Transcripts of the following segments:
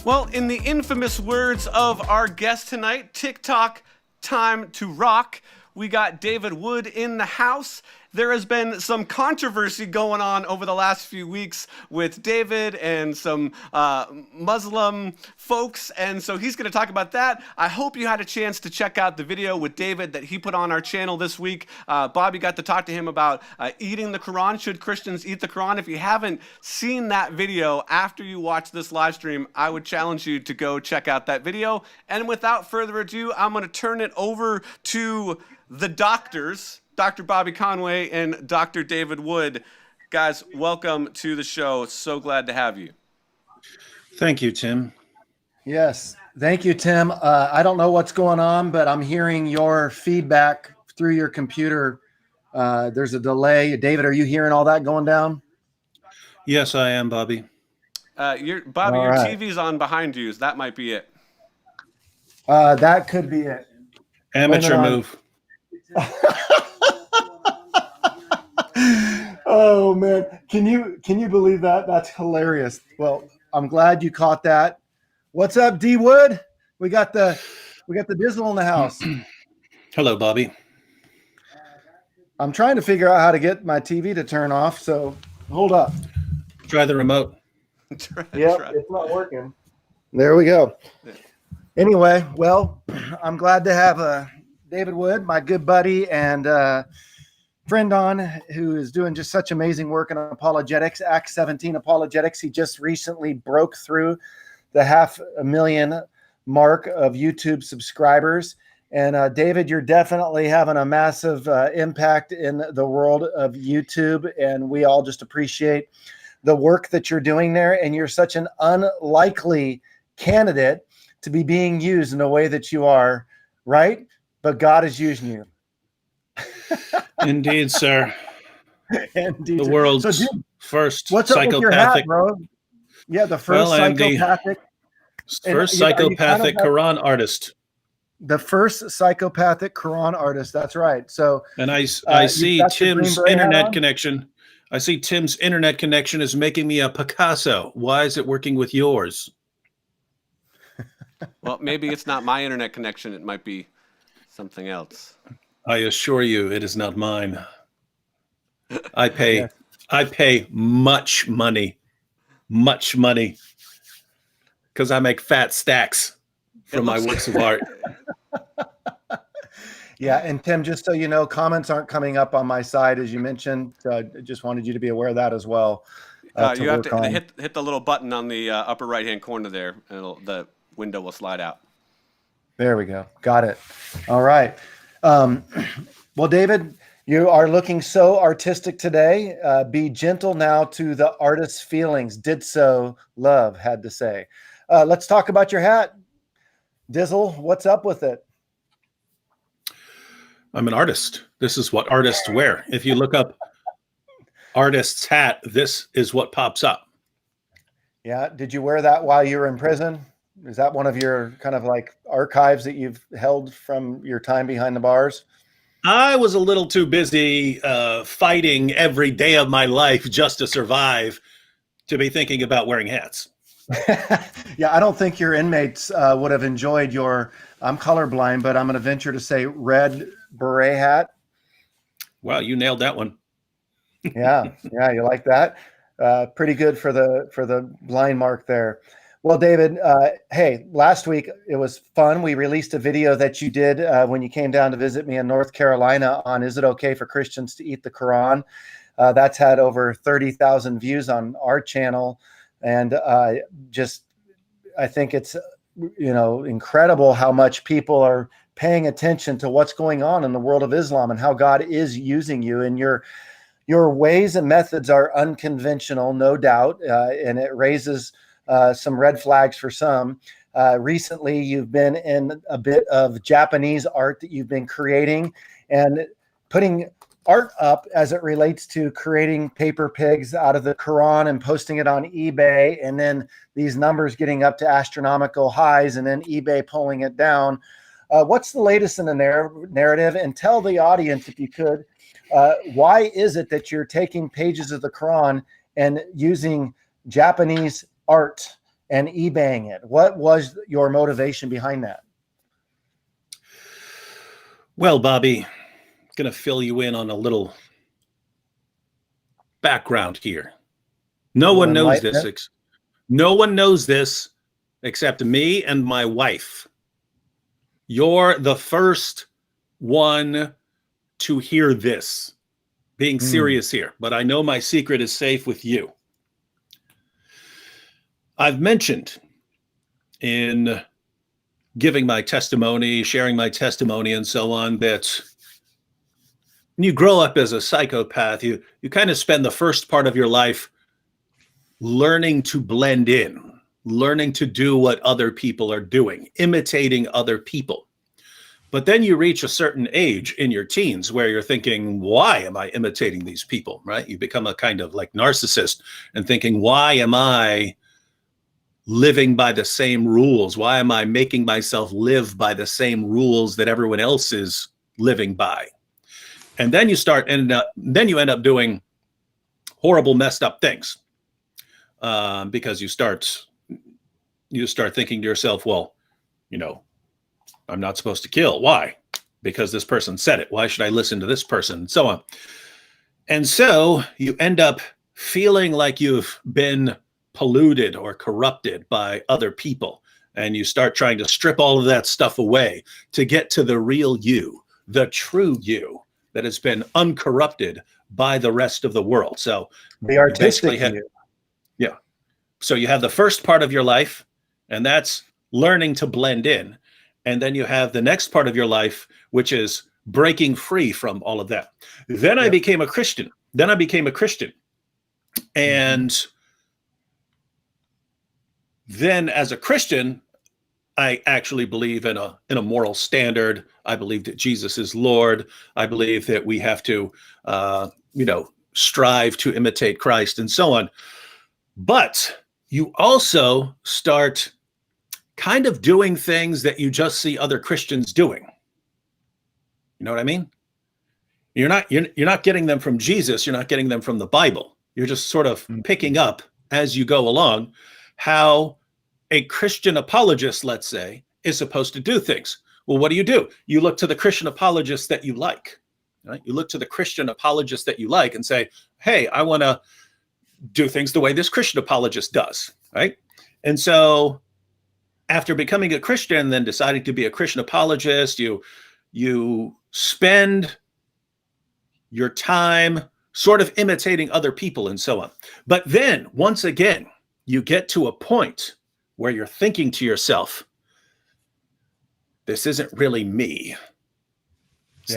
Well, in the infamous words of our guest tonight, TikTok time to rock, we got David Wood in the house. There has been some controversy going on over the last few weeks with David and some Muslim folks, and so he's going to talk about that. I hope you had a chance to check out the video with David that he put on our channel this week. Bobby got to talk to him about eating the Quran. Should Christians eat the Quran? If you haven't seen that video after you watch this live stream, I would challenge you to go check out that video. And without further ado, I'm going to turn it over to the doctors, Dr. Bobby Conway and Dr. David Wood. Guys, welcome to the show. So glad to have you. Thank you, Tim. Yes. Thank you, Tim. I don't know what's going on, but I'm hearing your feedback through your computer. There's a delay. David, are you hearing all that going down? Yes, I am, Bobby. Bobby, your TV's on behind you. That might be it. That could be it. Amateur move. Oh man, can you believe that? That's hilarious. Well, I'm glad you caught that. What's up, D Wood? We got the Dizzle in the house. Hello, Bobby. I'm trying to figure out how to get my TV to turn off, so hold up. Try the remote. It's not working. There we go. Anyway, well, I'm glad to have David Wood, my good buddy and friend on, who is doing just such amazing work in apologetics, Acts 17 apologetics. He just recently broke through the 500,000 mark of YouTube subscribers. And David, you're definitely having a massive impact in the world of YouTube. And we all just appreciate the work that you're doing there. And you're such an unlikely candidate to be being used in the way that you are, right? But God is using you. Indeed, sir. Indeed. The world's first what's up psychopathic. with your hat, bro? Yeah, the first psychopathic. First psychopathic Quran artist. The first psychopathic Quran artist. That's right. So, and I see Tim's internet connection. I see Tim's internet connection is making me a Picasso. Why is it working with yours? Well, maybe it's not my internet connection. It might be something else. I assure you, it is not mine. I pay much money, because I make fat stacks from my works of art. Yeah, and Tim, just so you know, comments aren't coming up on my side, as you mentioned. I just wanted you to be aware of that as well. You have to hit the little button on the upper right-hand corner there, and the window will slide out. There we go. Got it. All right. Well, David, you are looking so artistic today. Be gentle now to the artist's feelings. Did so love, had to say. Let's talk about your hat. Dizzle, what's up with it? I'm an artist. This is what artists wear. If you look up artist's hat, this is what pops up. Yeah. Did you wear that while you were in prison? Is that one of your kind of like archives that you've held from your time behind the bars? I was a little too busy fighting every day of my life just to survive to be thinking about wearing hats. Yeah, I don't think your inmates would have enjoyed your, I'm colorblind, but I'm going to venture to say red beret hat. Wow, you nailed that one. Yeah, you like that? Pretty good for the blind mark there. Well, David, hey, last week it was fun. We released a video that you did when you came down to visit me in North Carolina on is it okay for Christians to eat the Quran? That's had over 30,000 views on our channel. And I think it's, incredible how much people are paying attention to what's going on in the world of Islam and how God is using you. And your ways and methods are unconventional, no doubt, and it raises some red flags for some. Recently, you've been in a bit of Japanese art that you've been creating and putting art up as it relates to creating paper pigs out of the Quran and posting it on eBay, and then these numbers getting up to astronomical highs and then eBay pulling it down. What's the latest in the narrative? And tell the audience, if you could, why is it that you're taking pages of the Quran and using Japanese art and eBaying it? What was your motivation behind that? Well, Bobby, I'm going to fill you in on a little background here. No one knows this. No one knows this except me and my wife. You're the first one to hear this. Being serious here, but I know my secret is safe with you. I've mentioned in giving my testimony, sharing my testimony, and so on, that when you grow up as a psychopath, you kind of spend the first part of your life learning to blend in, learning to do what other people are doing, imitating other people. But then you reach a certain age in your teens where you're thinking, why am I imitating these people, right? You become a kind of like narcissist and thinking, why am I living by the same rules? Why am I making myself live by the same rules that everyone else is living by? And then you end up doing horrible, messed up things because you start thinking to yourself, well, I'm not supposed to kill. Why? Because this person said it. Why should I listen to this person? And so on. And so you end up feeling like you've been polluted or corrupted by other people. And you start trying to strip all of that stuff away to get to the real you, the true you that has been uncorrupted by the rest of the world. So the artistic you. Yeah. So you have the first part of your life, and that's learning to blend in. And then you have the next part of your life, which is breaking free from all of that. Then I became a Christian. And then as a Christian, I actually believe in a moral standard. I believe that Jesus is Lord. I believe that we have to, strive to imitate Christ and so on. But you also start kind of doing things that you just see other Christians doing. You know what I mean? You're not getting them from Jesus. You're not getting them from the Bible. You're just sort of picking up as you go along how a Christian apologist, let's say, is supposed to do things. Well, what do? You look to the Christian apologist that you like, right? You look to the Christian apologist that you like and say, hey, I want to do things the way this Christian apologist does, right? And so after becoming a Christian, then deciding to be a Christian apologist, you spend your time sort of imitating other people and so on. But then once again, you get to a point where you're thinking to yourself, this isn't really me. It's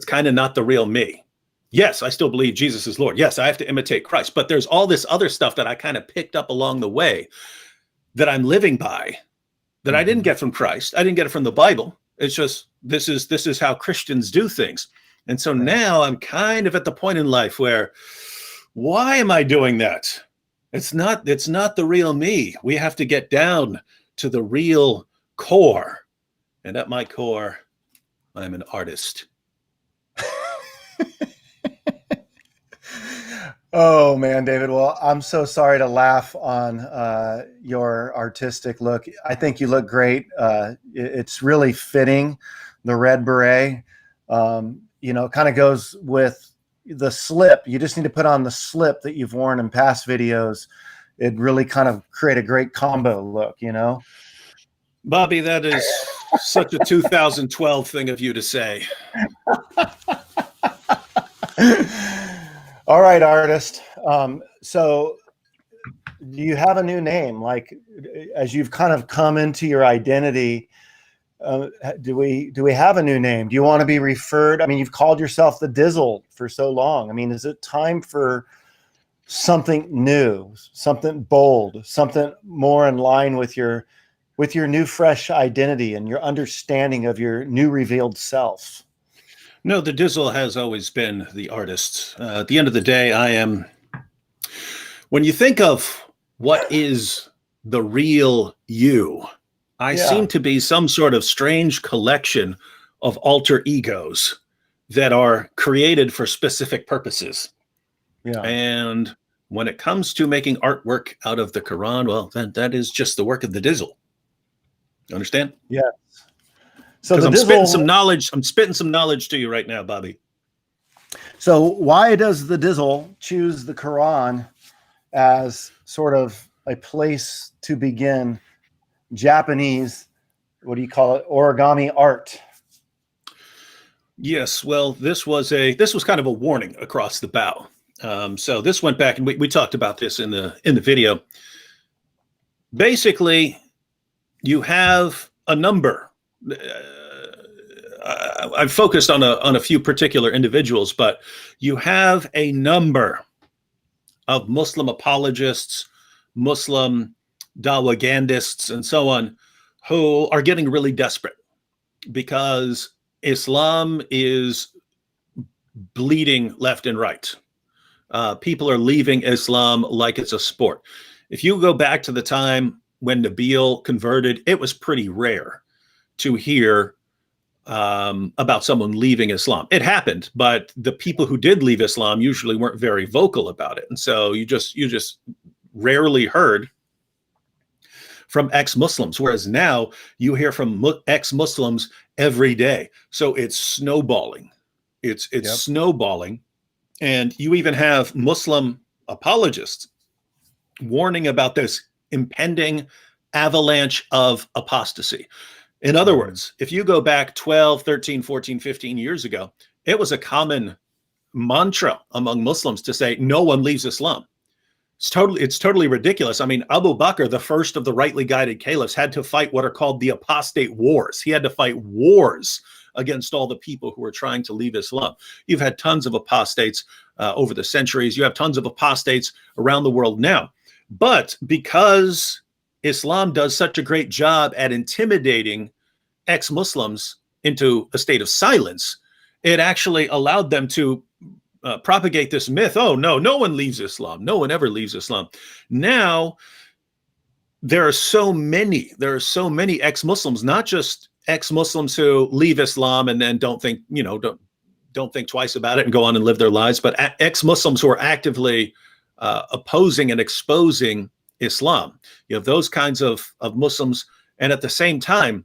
kind of not the real me. Yes, I still believe Jesus is Lord. Yes, I have to imitate Christ, but there's all this other stuff that I kind of picked up along the way that I'm living by, that I didn't get from Christ. I didn't get it from the Bible. It's just, this is how Christians do things. And so now I'm kind of at the point in life where, why am I doing that? It's not the real me. We have to get down to the real core. And at my core, I'm an artist. Oh man, David. Well, I'm so sorry to laugh on your artistic look. I think you look great. It's really fitting, the red beret. Kind of goes with the slip. You just need to put on the slip that you've worn in past videos. It really kind of create a great combo look, Bobby, that is such a 2012 thing of you to say. All right, artist. So do you have a new name? Like, as you've kind of come into your identity, do we have a new name? Do you want to be referred? I mean, you've called yourself the Dizzle for so long. I mean, is it time for something new, something bold, something more in line with your new fresh identity and your understanding of your new revealed self? No, the Dizzle has always been the artist. At the end of the day, when you think of what is the real you, I seem to be some sort of strange collection of alter egos that are created for specific purposes. Yeah. And when it comes to making artwork out of the Quran, well, then that is just the work of the Dizzle. Understand? Yeah. So Because the I'm spitting Dizzle. some knowledge. I'm spitting some knowledge to you right now, Bobby. So why does the Dizzle choose the Quran as sort of a place to begin Japanese, what do you call it, origami art? Yes, well, this was kind of a warning across the bow. So this went back, and we talked about this in the video. Basically, you have a number. I've focused on a few particular individuals, but you have a number of Muslim apologists, Muslim dawagandists, and so on, who are getting really desperate because Islam is bleeding left and right. People are leaving Islam like it's a sport. If you go back to the time when Nabil converted, it was pretty rare to hear about someone leaving Islam. It happened, but the people who did leave Islam usually weren't very vocal about it. And so you just rarely heard from ex-Muslims, whereas now you hear from ex-Muslims every day. So it's snowballing. It's Yep. snowballing. And you even have Muslim apologists warning about this impending avalanche of apostasy. In other words, if you go back 12, 13, 14, 15 years ago, it was a common mantra among Muslims to say, no one leaves Islam. It's totally ridiculous. I mean, Abu Bakr, the first of the rightly guided caliphs, had to fight what are called the apostate wars. He had to fight wars against all the people who were trying to leave Islam. You've had tons of apostates over the centuries. You have tons of apostates around the world now. But because Islam does such a great job at intimidating ex-Muslims into a state of silence, it actually allowed them to propagate this myth. Oh, no one leaves Islam. No one ever leaves Islam. Now, there are so many ex-Muslims, not just ex-Muslims who leave Islam and then don't think twice about it and go on and live their lives, but ex-Muslims who are actively opposing and exposing Islam. You have those kinds of Muslims, and at the same time,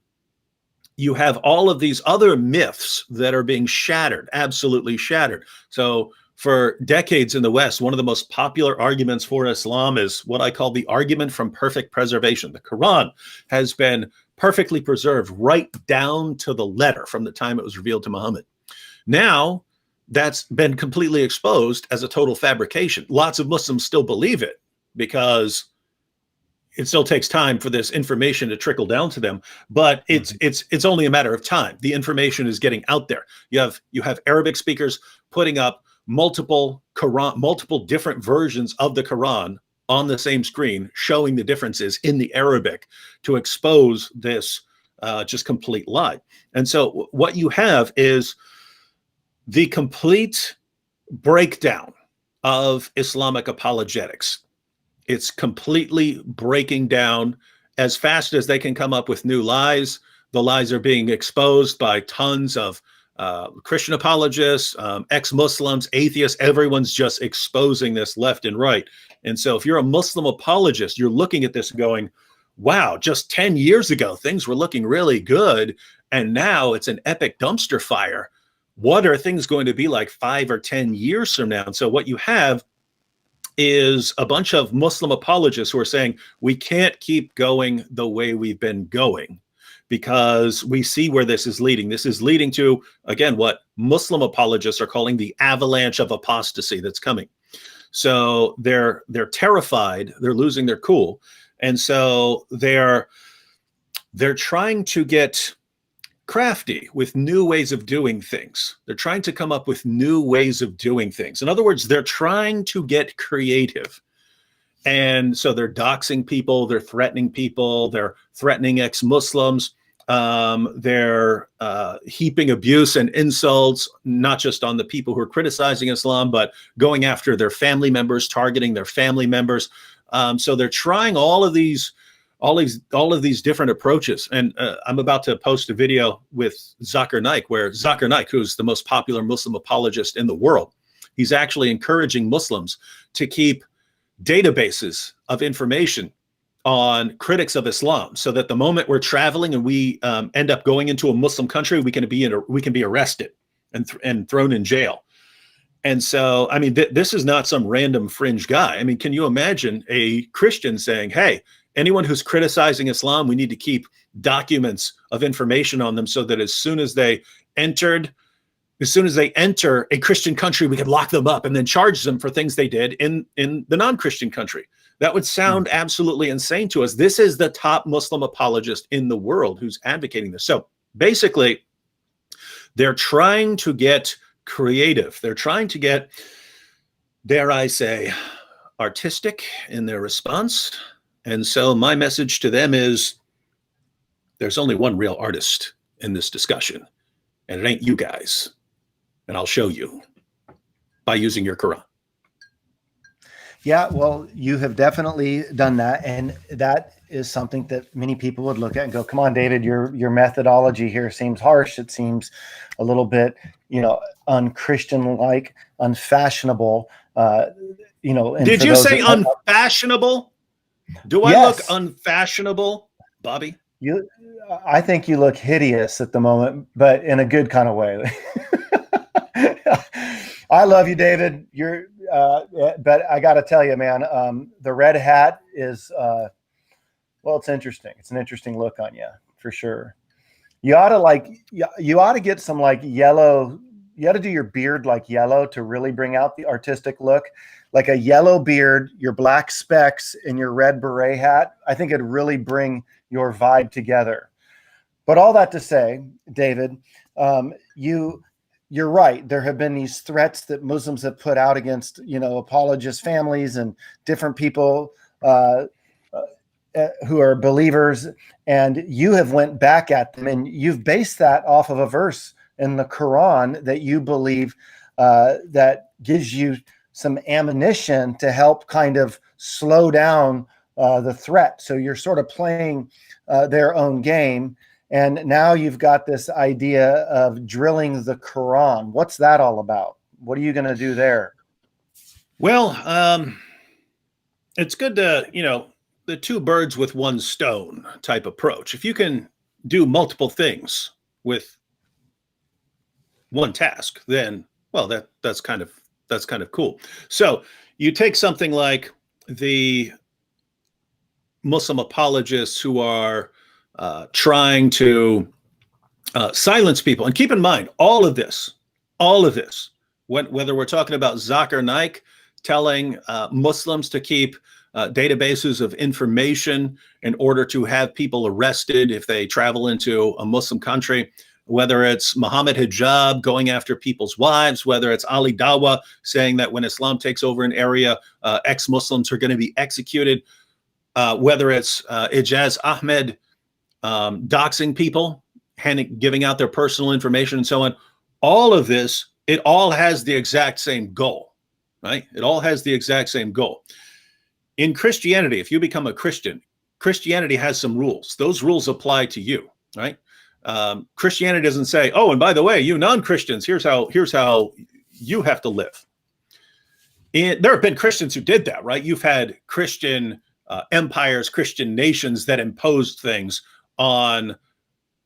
you have all of these other myths that are being shattered, absolutely shattered. So for decades in the West, one of the most popular arguments for Islam is what I call the argument from perfect preservation. The Quran has been perfectly preserved right down to the letter from the time it was revealed to Muhammad. Now, that's been completely exposed as a total fabrication. Lots of Muslims still believe it because it still takes time for this information to trickle down to them, but it's only a matter of time. The information is getting out there. You have Arabic speakers putting up multiple different versions of the Quran on the same screen, showing the differences in the Arabic to expose this just complete lie. And so what you have is the complete breakdown of Islamic apologetics. It's completely breaking down as fast as they can come up with new lies. The lies are being exposed by tons of Christian apologists, ex-Muslims, atheists. Everyone's just exposing this left and right. And so if you're a Muslim apologist, you're looking at this going, wow, just 10 years ago, things were looking really good. And now it's an epic dumpster fire. What are things going to be like 5 or 10 years from now? And so what you have is a bunch of Muslim apologists who are saying, we can't keep going the way we've been going because we see where this is leading. This is leading to, again, what Muslim apologists are calling the avalanche of apostasy that's coming. So they're terrified, they're losing their cool. And so they're trying to get crafty with new ways of doing things. They're trying to come up with new ways of doing things. In other words, they're trying to get creative. And so they're doxing people, they're threatening people, they're threatening ex-Muslims, they're heaping abuse and insults, not just on the people who are criticizing Islam, but going after their family members, targeting their family members. So they're trying all of these different approaches. And I'm about to post a video with Zakir Naik, where Zakir Naik, who's the most popular Muslim apologist in the world, he's actually encouraging Muslims to keep databases of information on critics of Islam, so that the moment we're traveling and we end up going into a Muslim country, we can be arrested and thrown in jail. And so, I mean, this is not some random fringe guy. I mean, can you imagine a Christian saying, hey, anyone who's criticizing Islam, we need to keep documents of information on them, so that as soon as they enter a Christian country, we can lock them up and then charge them for things they did in the non-Christian country. That would sound absolutely insane to us. This is the top Muslim apologist in the world who's advocating this. So basically, they're trying to get creative. They're trying to get, dare I say, artistic in their response. And so my message to them is, there's only one real artist in this discussion, and it ain't you guys. And I'll show you by using your Quran. Yeah, well, you have definitely done that. And that is something that many people would look at and go, come on, David, your methodology here seems harsh. It seems a little bit, unchristian-like, unfashionable. Did you say unfashionable? Do I look unfashionable, Bobby? I think you look hideous at the moment, but in a good kind of way. I love you, David. But I got to tell you, man, the red hat is, it's interesting. It's an interesting look on you for sure. You ought to get some yellow. You ought to do your beard yellow to really bring out the artistic look, like a yellow beard, your black specs, and your red beret hat. I think it'd really bring your vibe together. But all that to say, David, you're right. There have been these threats that Muslims have put out against, apologist families and different people who are believers. And you have went back at them, and you've based that off of a verse in the Quran that you believe that gives you some ammunition to help kind of slow down the threat. So you're sort of playing their own game. And now you've got this idea of drilling the Quran. What's that all about? What are you going to do there? Well, it's good to, the two birds with one stone type approach. If you can do multiple things with one task, then, well, that's kind of cool. So you take something like the Muslim apologists who are trying to silence people. And keep in mind, all of this, whether we're talking about Zakir Naik telling Muslims to keep databases of information in order to have people arrested if they travel into a Muslim country, whether it's Muhammad Hijab going after people's wives, whether it's Ali Dawa saying that when Islam takes over an area, ex-Muslims are going to be executed, whether it's Ijaz Ahmed doxing people, giving out their personal information and so on. All of this, it all has the exact same goal, right? It all has the exact same goal. In Christianity, if you become a Christian, Christianity has some rules. Those rules apply to you, right? Christianity doesn't say, oh, and by the way, you non-Christians, here's how you have to live. There have been Christians who did that, right? You've had Christian empires, Christian nations that imposed things on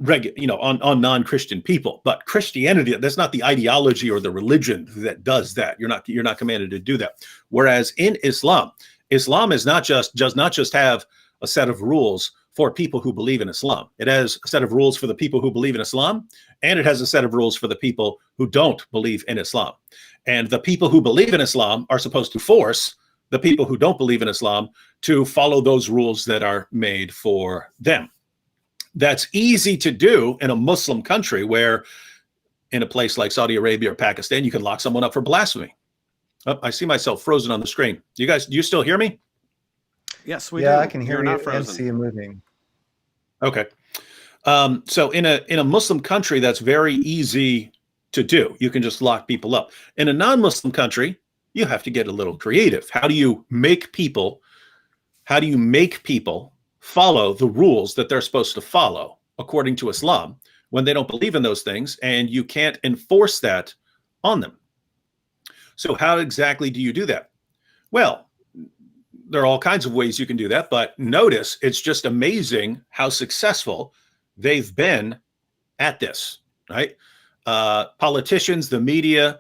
non-Christian people. But Christianity, that's not the ideology or the religion that does that. You're not commanded to do that. Whereas in Islam does not just have a set of rules for people who believe in Islam. It has a set of rules for the people who believe in Islam, and it has a set of rules for the people who don't believe in Islam. And the people who believe in Islam are supposed to force the people who don't believe in Islam to follow those rules that are made for them. That's easy to do in a Muslim country, where in a place like Saudi Arabia or Pakistan, you can lock someone up for blasphemy. Oh, I see myself frozen on the screen. Do you still hear me? Yes, we do. Yeah, I can hear You're you not frozen. and see you moving. Okay. So in a Muslim country, that's very easy to do. You can just lock people up. In a non-Muslim country, you have to get a little creative. How do you make people follow the rules that they're supposed to follow according to Islam when they don't believe in those things, and you can't enforce that on them? So how exactly do you do that? Well, there are all kinds of ways you can do that, but notice it's just amazing how successful they've been at this, right? Politicians, the media,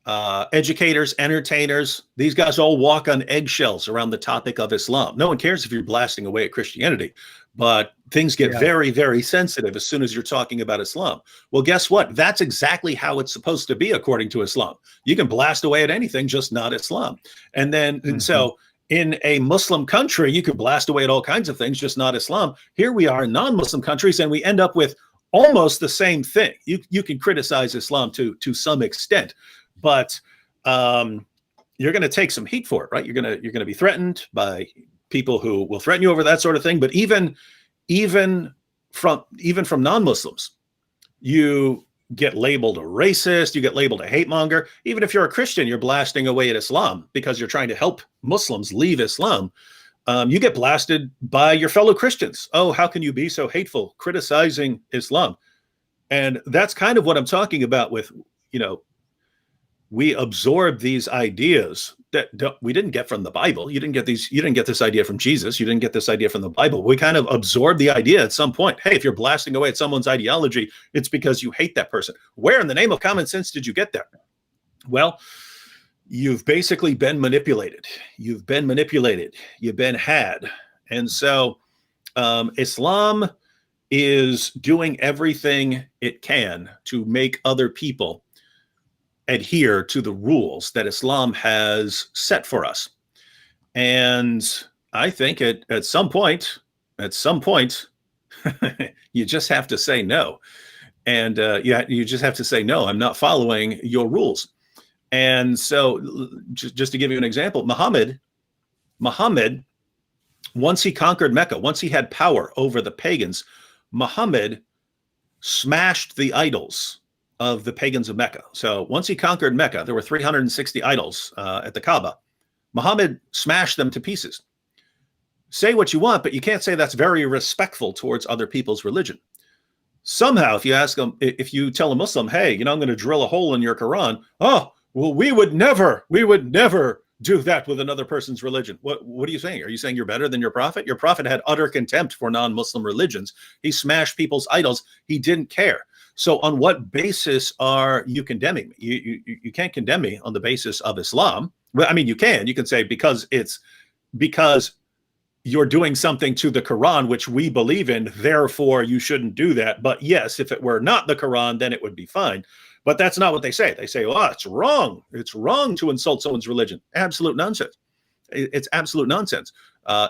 educators, entertainers, these guys all walk on eggshells around the topic of Islam. No one cares if you're blasting away at Christianity, but things get very, very sensitive as soon as you're talking about Islam. Well, guess what? That's exactly how it's supposed to be according to Islam. You can blast away at anything, just not Islam. And then, and so in a Muslim country, you could blast away at all kinds of things, just not Islam. Here we are in non-Muslim countries, and we end up with almost the same thing. You can criticize Islam to some extent, but you're going to take some heat for it, right? You're going to be threatened by people who will threaten you over that sort of thing. But even from non-Muslims, you get labeled a racist, you get labeled a hate monger. Even if you're a Christian, you're blasting away at Islam because you're trying to help Muslims leave Islam. You get blasted by your fellow Christians. Oh, how can you be so hateful, criticizing Islam? And that's kind of what I'm talking about with, we absorb these ideas that we didn't get from the Bible. You didn't get this idea from Jesus. You didn't get this idea from the Bible. We kind of absorb the idea at some point. Hey, if you're blasting away at someone's ideology, it's because you hate that person. Where in the name of common sense did you get there? Well, you've basically been manipulated. You've been had. And so Islam is doing everything it can to make other people adhere to the rules that Islam has set for us. And I think at some point, you just have to say no. And you just have to say, no, I'm not following your rules. And so just to give you an example, Muhammad, once he conquered Mecca, once he had power over the pagans, Muhammad smashed the idols of the pagans of Mecca. So once he conquered Mecca, there were 360 idols at the Kaaba. Muhammad smashed them to pieces. Say what you want, but you can't say that's very respectful towards other people's religion. Somehow, if you tell a Muslim, hey, I'm going to drill a hole in your Quran. Oh, well, we would never do that with another person's religion. What are you saying? Are you saying you're better than your prophet? Your prophet had utter contempt for non-Muslim religions. He smashed people's idols. He didn't care. So on what basis are you condemning me? You can't condemn me on the basis of Islam. Well, I mean, you can say because you're doing something to the Quran, which we believe in, therefore you shouldn't do that. But yes, if it were not the Quran, then it would be fine. But that's not what they say. They say, oh, it's wrong. It's wrong to insult someone's religion. Absolute nonsense. It's absolute nonsense.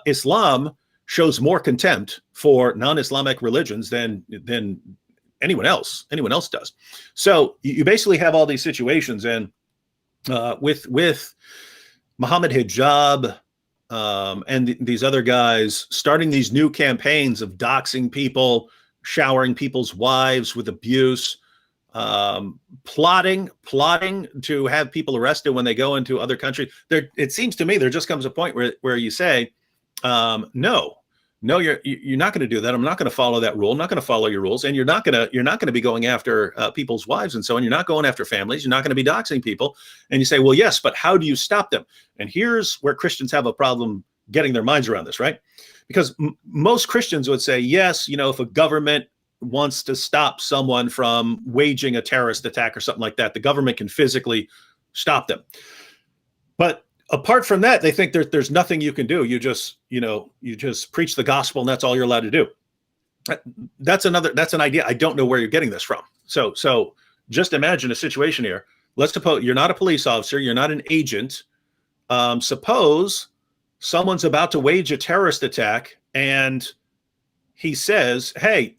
Islam shows more contempt for non-Islamic religions than anyone else does. So you basically have all these situations, and with Muhammad Hijab and these other guys starting these new campaigns of doxing people, showering people's wives with abuse, plotting to have people arrested when they go into other countries. It seems to me there just comes a point where you say, no, you're not going to do that. I'm not going to follow that rule. I'm not going to follow your rules. And you're not going to be going after people's wives and so on. You're not going after families. You're not going to be doxing people. And you say, well, yes, but how do you stop them? And here's where Christians have a problem getting their minds around this, right? Because most Christians would say, yes, if a government wants to stop someone from waging a terrorist attack or something like that, the government can physically stop them. But apart from that, they think there's nothing you can do. You just preach the gospel, and that's all you're allowed to do. That's an idea. I don't know where you're getting this from. So just imagine a situation here. Let's suppose you're not a police officer, you're not an agent. Suppose someone's about to wage a terrorist attack, and he says, "Hey,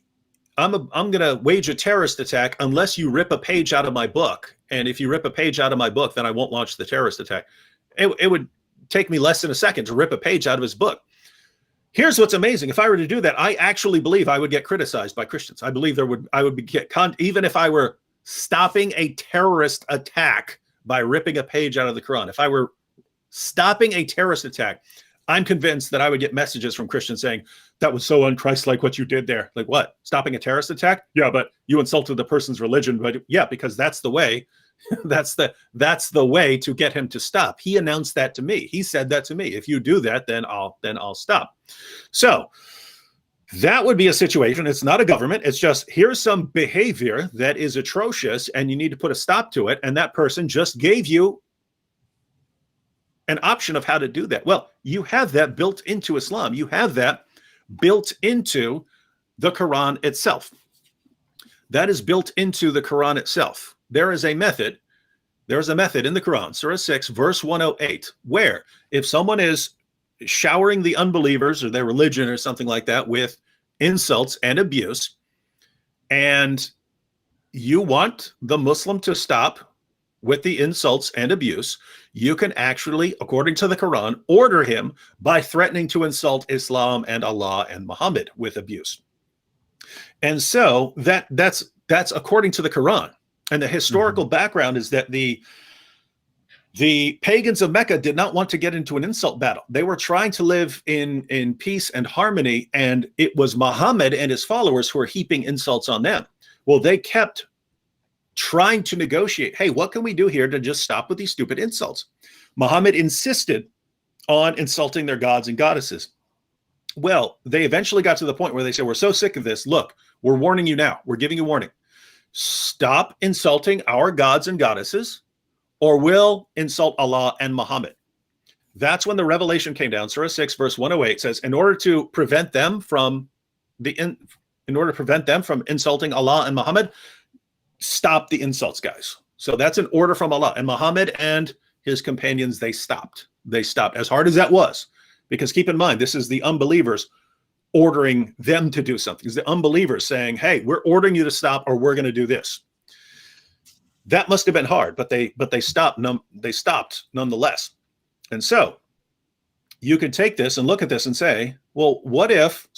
I'm going to wage a terrorist attack unless you rip a page out of my book. And if you rip a page out of my book, then I won't launch the terrorist attack." It would take me less than a second to rip a page out of his book. Here's what's amazing. If I were to do that, I actually believe I would get criticized by Christians. I believe I would get even if I were stopping a terrorist attack by ripping a page out of the Quran. If I were stopping a terrorist attack, I'm convinced that I would get messages from Christians saying, that was so un-Christ-like what you did there. Like what? Stopping a terrorist attack? Yeah, but you insulted the person's religion. But yeah, because that's the way That's the way to get him to stop. He announced that to me. He said that to me. If you do that, then I'll stop. So that would be a situation. It's not a government. It's just, here's some behavior that is atrocious and you need to put a stop to it. And that person just gave you an option of how to do that. Well, you have that built into Islam. You have that built into the Quran itself. That is built into the Quran itself. There is a method in the Quran, Surah 6, verse 108, where if someone is showering the unbelievers or their religion or something like that with insults and abuse, and you want the Muslim to stop with the insults and abuse, you can actually, according to the Quran, order him by threatening to insult Islam and Allah and Muhammad with abuse. And so that's according to the Quran. And the historical background is that the pagans of Mecca did not want to get into an insult battle. They were trying to live in peace and harmony, and it was Muhammad and his followers who were heaping insults on them. Well, they kept trying to negotiate. Hey, what can we do here to just stop with these stupid insults? Muhammad insisted on insulting their gods and goddesses. Well, they eventually got to the point where they said, we're so sick of this. Look, we're warning you now. We're giving you warning. Stop insulting our gods and goddesses, or we'll insult Allah and Muhammad. That's when the revelation came down. Surah 6, verse 108 says, in order to prevent them from insulting Allah and Muhammad, stop the insults, guys. So that's an order from Allah. And Muhammad and his companions, they stopped. They stopped, as hard as that was. Because keep in mind, this is the unbelievers ordering them to do something. It's the unbelievers saying, hey, we're ordering you to stop, or we're going to do this. That must have been hard, but they stopped. They stopped nonetheless. And so you could take this and look at this and say, well, what if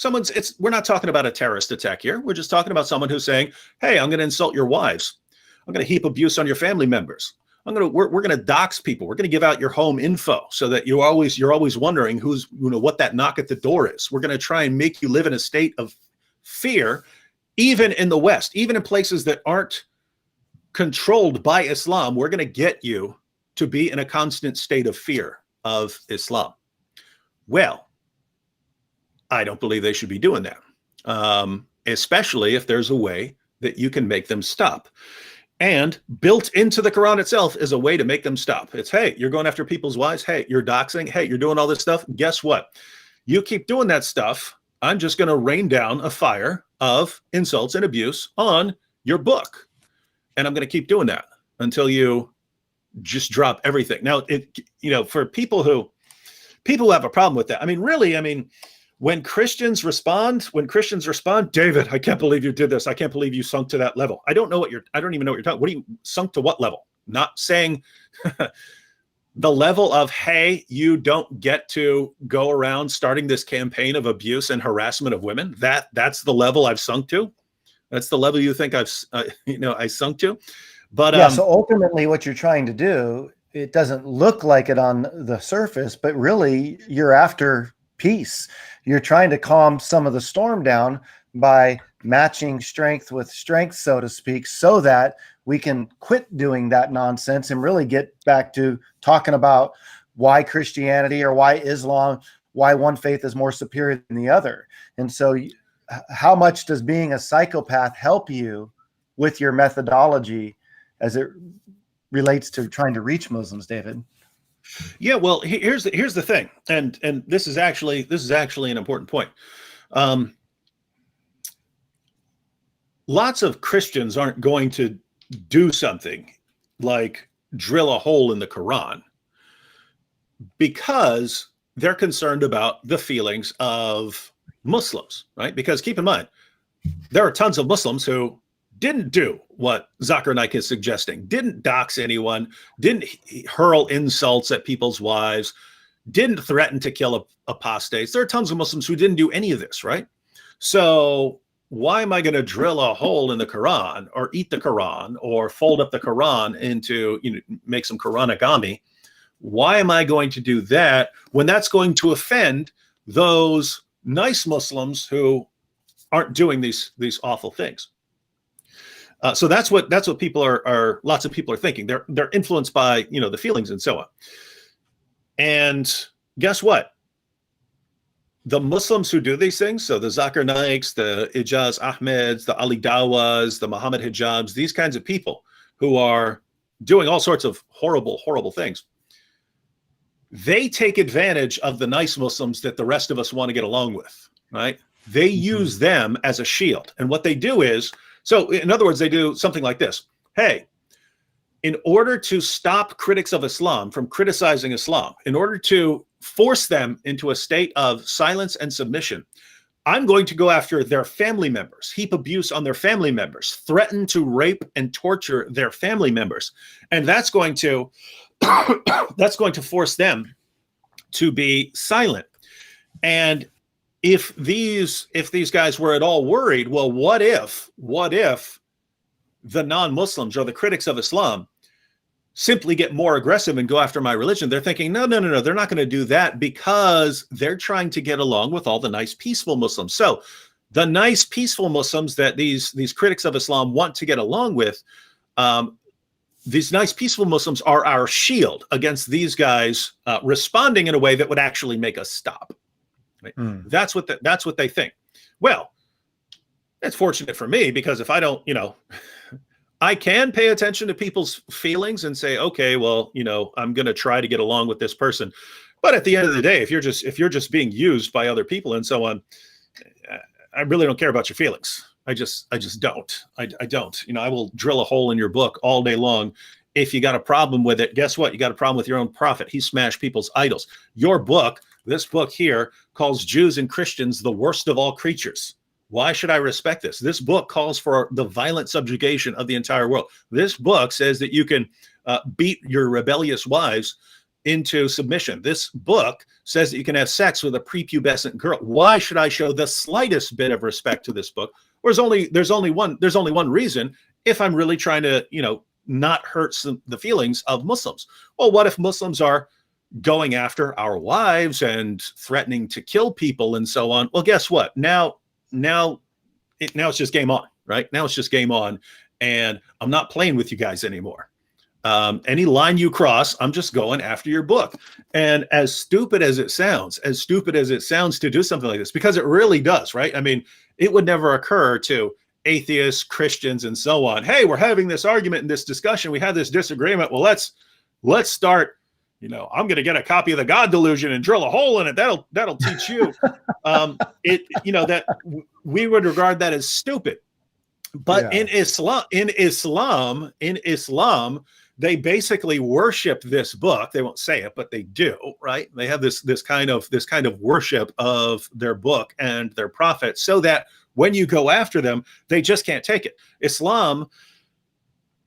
we're not talking about a terrorist attack here. We're just talking about someone who's saying, hey, I'm going to insult your wives. I'm going to heap abuse on your family members. We're going to dox people. We're going to give out your home info so that you're always wondering what that knock at the door is. We're going to try and make you live in a state of fear, even in the West, even in places that aren't controlled by Islam. We're going to get you to be in a constant state of fear of Islam. Well, I don't believe they should be doing that, especially if there's a way that you can make them stop. And built into the Quran itself is a way to make them stop. It's, hey, you're going after people's wives. Hey, you're doxing. Hey, you're doing all this stuff. Guess what? You keep doing that stuff, I'm just going to rain down a fire of insults and abuse on your book. And I'm going to keep doing that until you just drop everything. Now, for people who have a problem with that, when Christians respond, David, I can't believe you did this. I can't believe you sunk to that level. I don't even know what you're talking. What do you sunk to what level? Not saying the level of, hey, you don't get to go around starting this campaign of abuse and harassment of women. That's the level I've sunk to. That's the level you think I sunk to. But yeah, so ultimately what you're trying to do, it doesn't look like it on the surface, but really you're after peace. You're trying to calm some of the storm down by matching strength with strength, so to speak, so that we can quit doing that nonsense and really get back to talking about why Christianity or why Islam, why one faith is more superior than the other. And so how much does being a psychopath help you with your methodology as it relates to trying to reach Muslims, David? Yeah, well, here's the thing, and this is actually an important point. Lots of Christians aren't going to do something like drill a hole in the Quran because they're concerned about the feelings of Muslims, right? Because keep in mind, there are tons of Muslims who didn't do what Zakir Naik is suggesting, didn't dox anyone, didn't hurl insults at people's wives, didn't threaten to kill apostates. There are tons of Muslims who didn't do any of this, right? So why am I going to drill a hole in the Quran or eat the Quran or fold up the Quran into, make some Quranigami? Why am I going to do that when that's going to offend those nice Muslims who aren't doing these awful things? So that's what people are lots of people are thinking. They're influenced by the feelings and so on. And guess what? The Muslims who do these things, so the Zakir Naiks, the Ijaz Ahmeds, the Ali Dawas, the Muhammad Hijabs, these kinds of people who are doing all sorts of horrible, horrible things, they take advantage of the nice Muslims that the rest of us want to get along with, right? They use them as a shield. And what they do is, so in other words, they do something like this. Hey, in order to stop critics of Islam from criticizing Islam, in order to force them into a state of silence and submission, I'm going to go after their family members, heap abuse on their family members, threaten to rape and torture their family members. And that's going to force them to be silent. And if these guys were at all worried, well, what if the non-Muslims or the critics of Islam simply get more aggressive and go after my religion? They're thinking, no, they're not going to do that because they're trying to get along with all the nice, peaceful Muslims. So the nice, peaceful Muslims that these critics of Islam want to get along with, these nice, peaceful Muslims are our shield against these guys responding in a way that would actually make us stop. Right? That's what they think. Well, it's fortunate for me because if I don't, I can pay attention to people's feelings and say, okay, well, I'm going to try to get along with this person. But at the end of the day, if you're just being used by other people and so on, I really don't care about your feelings. I just don't. I don't. I will drill a hole in your book all day long. If you got a problem with it, guess what? You got a problem with your own prophet. He smashed people's idols. Your book, this book here, calls Jews and Christians the worst of all creatures. Why should I respect this? This book calls for the violent subjugation of the entire world. This book says that you can beat your rebellious wives into submission. This book says that you can have sex with a prepubescent girl. Why should I show the slightest bit of respect to this book? There's only one reason. If I'm really trying to, not hurt the feelings of Muslims. Well, what if Muslims are going after our wives and threatening to kill people and so on? Well, guess what? Now it's just game on, right? Now it's just game on, and I'm not playing with you guys anymore. Any line you cross, I'm just going after your book. And as stupid as it sounds to do something like this, because it really does, right? I mean, it would never occur to atheists, Christians, and so on. Hey, we're having this argument and this discussion. We had this disagreement. Well, let's start. I'm going to get a copy of the God Delusion and drill a hole in it. That'll teach you. That we would regard that as stupid. But in Islam, they basically worship this book. They won't say it, but they do, right? They have this kind of worship of their book and their prophet, so that when you go after them, they just can't take it. Islam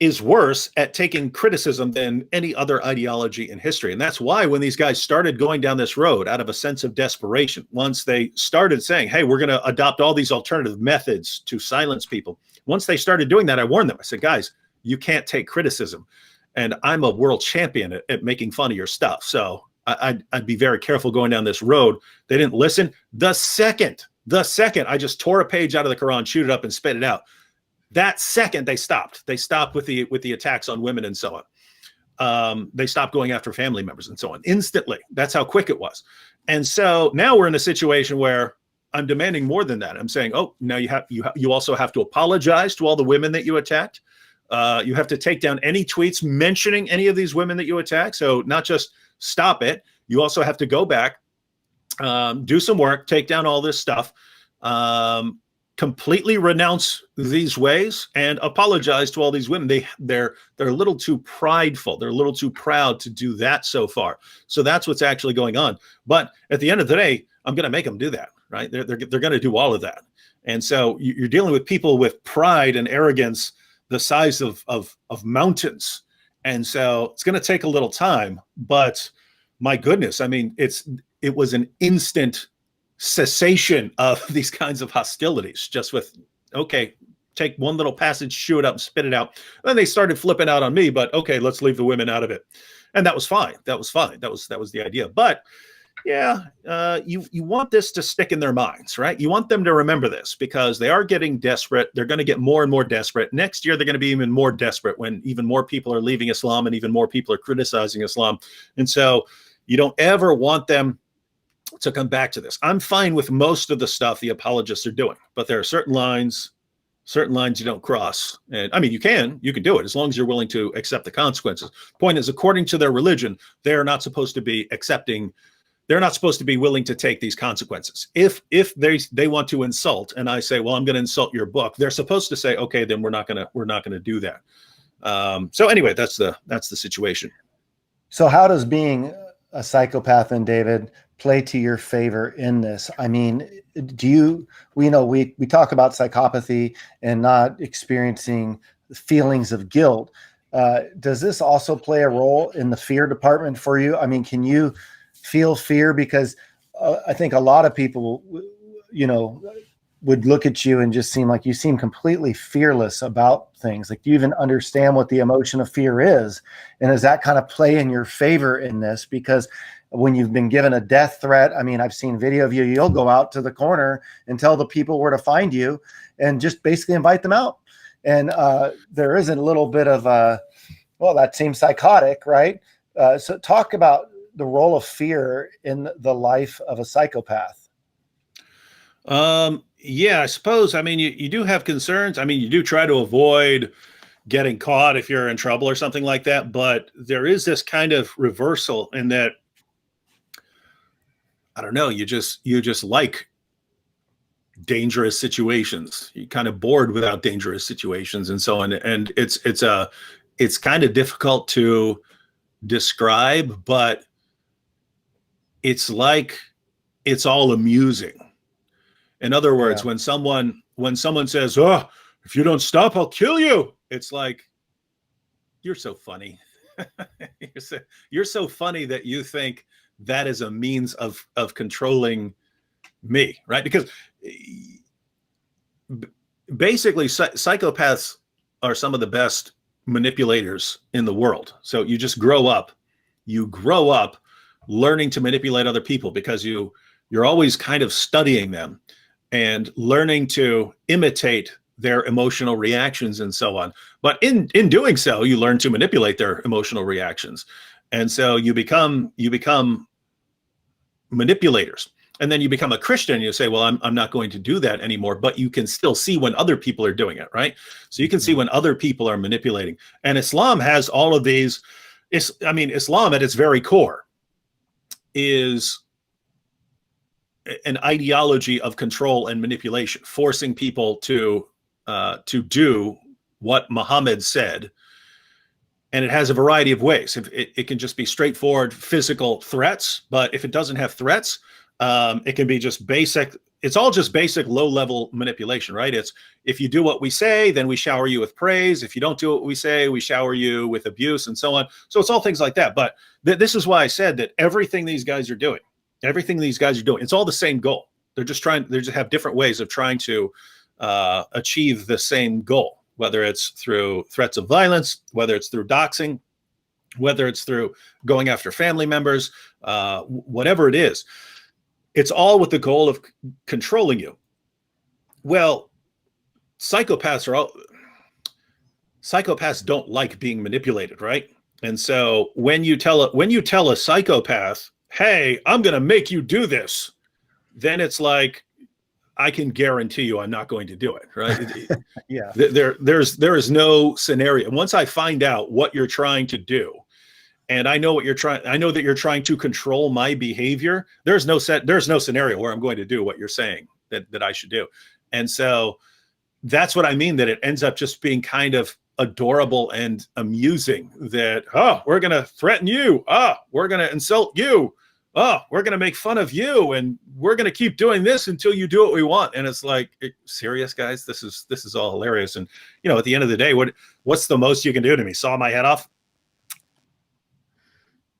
is worse at taking criticism than any other ideology in history. And that's why when these guys started going down this road out of a sense of desperation, once they started saying, hey, we're going to adopt all these alternative methods to silence people. Once they started doing that, I warned them. I said, guys, you can't take criticism. And I'm a world champion at making fun of your stuff. So I'd be very careful going down this road. They didn't listen. The second I just tore a page out of the Quran, chewed it up, and spit it out, that second they stopped. They stopped with the attacks on women and so on. They stopped going after family members and so on instantly. That's how quick it was. And so now we're in a situation where I'm demanding more than that. I'm saying, oh, now you also have to apologize to all the women that you attacked. You have to take down any tweets mentioning any of these women that you attacked. So not just stop it, you also have to go back, do some work, take down all this stuff, completely renounce these ways, and apologize to all these women. They're a little too prideful. They're a little too proud to do that so far. So that's what's actually going on. But at the end of the day, I'm going to make them do that, right? They're going to do all of that. And so you're dealing with people with pride and arrogance the size of mountains. And so it's going to take a little time, but my goodness, I mean, it was an instant cessation of these kinds of hostilities, just with, okay, take one little passage, chew it up, and spit it out. Then they started flipping out on me, but okay, let's leave the women out of it. And that was fine. That was the idea. But yeah, you want this to stick in their minds, right? You want them to remember this because they are getting desperate. They're going to get more and more desperate. Next year, they're going to be even more desperate when even more people are leaving Islam and even more people are criticizing Islam. And so you don't ever want them to come back to this. I'm fine with most of the stuff the apologists are doing, but there are certain lines you don't cross. And I mean, you can do it as long as you're willing to accept the consequences. Point is, according to their religion, they're not supposed to be accepting. They're not supposed to be willing to take these consequences. If they want to insult, and I say, well, I'm going to insult your book, they're supposed to say, okay, then we're not going to do that. So anyway, that's the situation. So how does being a psychopath, and David, play to your favor in this? I mean, we talk about psychopathy and not experiencing feelings of guilt. Does this also play a role in the fear department for you? I mean, can you feel fear? Because I think a lot of people, would look at you and just seem like you seem completely fearless about things. Like, do you even understand what the emotion of fear is? And does that kind of play in your favor in this? Because when you've been given a death threat, I mean, I've seen video of you, you'll go out to the corner and tell the people where to find you and just basically invite them out. And there is a little bit of, that seems psychotic, right? So talk about the role of fear in the life of a psychopath. Yeah, I suppose. I mean, you do have concerns. I mean, you do try to avoid getting caught if you're in trouble or something like that. But there is this kind of reversal in that, I don't know, you just like dangerous situations. You're kind of bored without dangerous situations and so on. And it's kind of difficult to describe, but it's like it's all amusing. In other words, when someone says, "Oh, if you don't stop, I'll kill you," it's like, you're so funny. You're so funny that you think that is a means of controlling me, right? Because basically, psychopaths are some of the best manipulators in the world. So you just grow up learning to manipulate other people because you're always kind of studying them and learning to imitate their emotional reactions and so on. But in doing so, you learn to manipulate their emotional reactions. And so you become manipulators. And then you become a Christian and you say, well, I'm not going to do that anymore. But you can still see when other people are doing it, right? So you can see when other people are manipulating. And Islam has all of these. Islam at its very core is an ideology of control and manipulation, forcing people to do what Muhammad said. And it has a variety of ways. It can just be straightforward physical threats, but if it doesn't have threats, it can be just basic. It's all just basic low-level manipulation, right? It's if you do what we say, then we shower you with praise. If you don't do what we say, we shower you with abuse and so on. So it's all things like that. But this is why I said that everything these guys are doing, it's all the same goal. They just have different ways of trying to achieve the same goal, whether it's through threats of violence, whether it's through doxing, whether it's through going after family members, whatever it is. It's all with the goal of controlling you. Well, psychopaths don't like being manipulated, right? And so when you tell a psychopath, "Hey, I'm going to make you do this," then it's like, I can guarantee you I'm not going to do it, right? Yeah. There is no scenario. Once I find out what you're trying to do, and I know that you're trying to control my behavior, there's no scenario where I'm going to do what you're saying that I should do. And so that's what I mean, that it ends up just being kind of adorable and amusing that, oh, we're going to threaten you. Oh, we're going to insult you. Oh, we're going to make fun of you, and we're going to keep doing this until you do what we want. And it's like, serious, guys, this is all hilarious. And, at the end of the day, what's the most you can do to me? Saw my head off?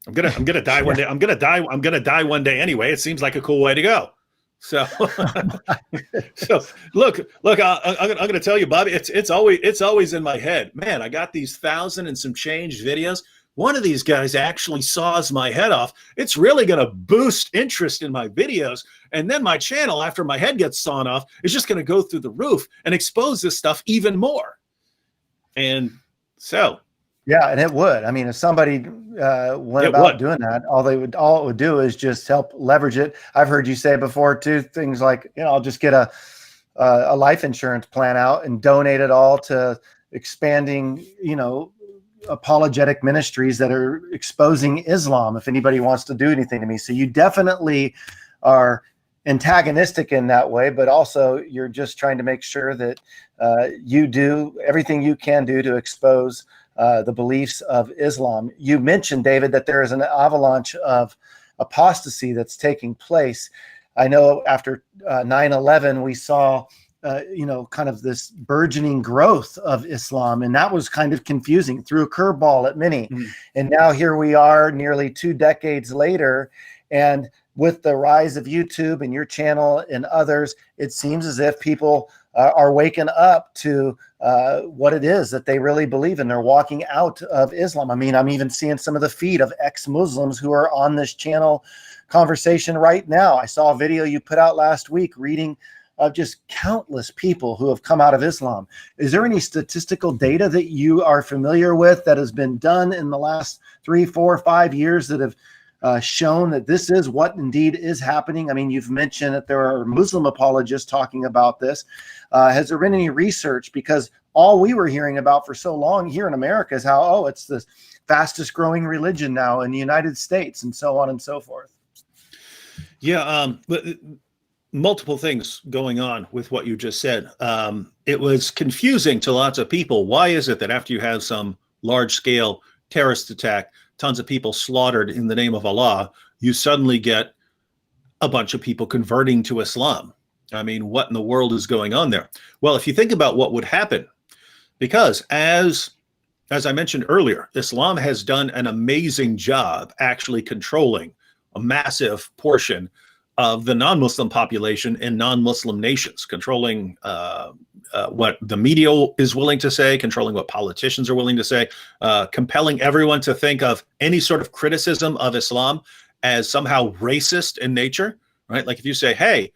I'm going to die one day. I'm going to die one day anyway. It seems like a cool way to go. So, look, I'm going to tell you, Bobby, it's always in my head, man. I got these 1,000 and some change videos. one of these guys actually saws my head off, it's really going to boost interest in my videos. And then my channel, after my head gets sawn off, is just going to go through the roof and expose this stuff even more. And so, yeah, and it would. I mean, if somebody went about doing that, all it would do is just help leverage it. I've heard you say before too, things like, I'll just get a life insurance plan out and donate it all to expanding, apologetic ministries that are exposing Islam, if anybody wants to do anything to me. So you definitely are antagonistic in that way, but also you're just trying to make sure that you do everything you can do to expose the beliefs of Islam. You mentioned, David, that there is an avalanche of apostasy that's taking place. I know after 9/11, we saw kind of this burgeoning growth of Islam. And that was kind of confusing, threw a curveball at many. Mm-hmm. And now here we are nearly 2 decades later. And with the rise of YouTube and your channel and others, it seems as if people are waking up to what it is that they really believe in. They're walking out of Islam. I mean, I'm even seeing some of the feed of ex-Muslims who are on this channel conversation right now. I saw a video you put out last week reading of just countless people who have come out of Islam. Is there any statistical data that you are familiar with that has been done in the last 3, 4, 5 years that have shown that this is what indeed is happening? I mean, you've mentioned that there are Muslim apologists talking about this. Has there been any research? Because all we were hearing about for so long here in America is how, it's the fastest growing religion now in the United States and so on and so forth. Yeah, but multiple things going on with what you just said. It was confusing to lots of people. Why is it that after you have some large-scale terrorist attack, tons of people slaughtered in the name of Allah, you suddenly get a bunch of people converting to Islam? I mean, what in the world is going on there? Well, if you think about what would happen, because as I mentioned earlier, Islam has done an amazing job actually controlling a massive portion of the non-Muslim population in non-Muslim nations, controlling what the media is willing to say, controlling what politicians are willing to say, compelling everyone to think of any sort of criticism of Islam as somehow racist in nature, right? Like if you say, hey,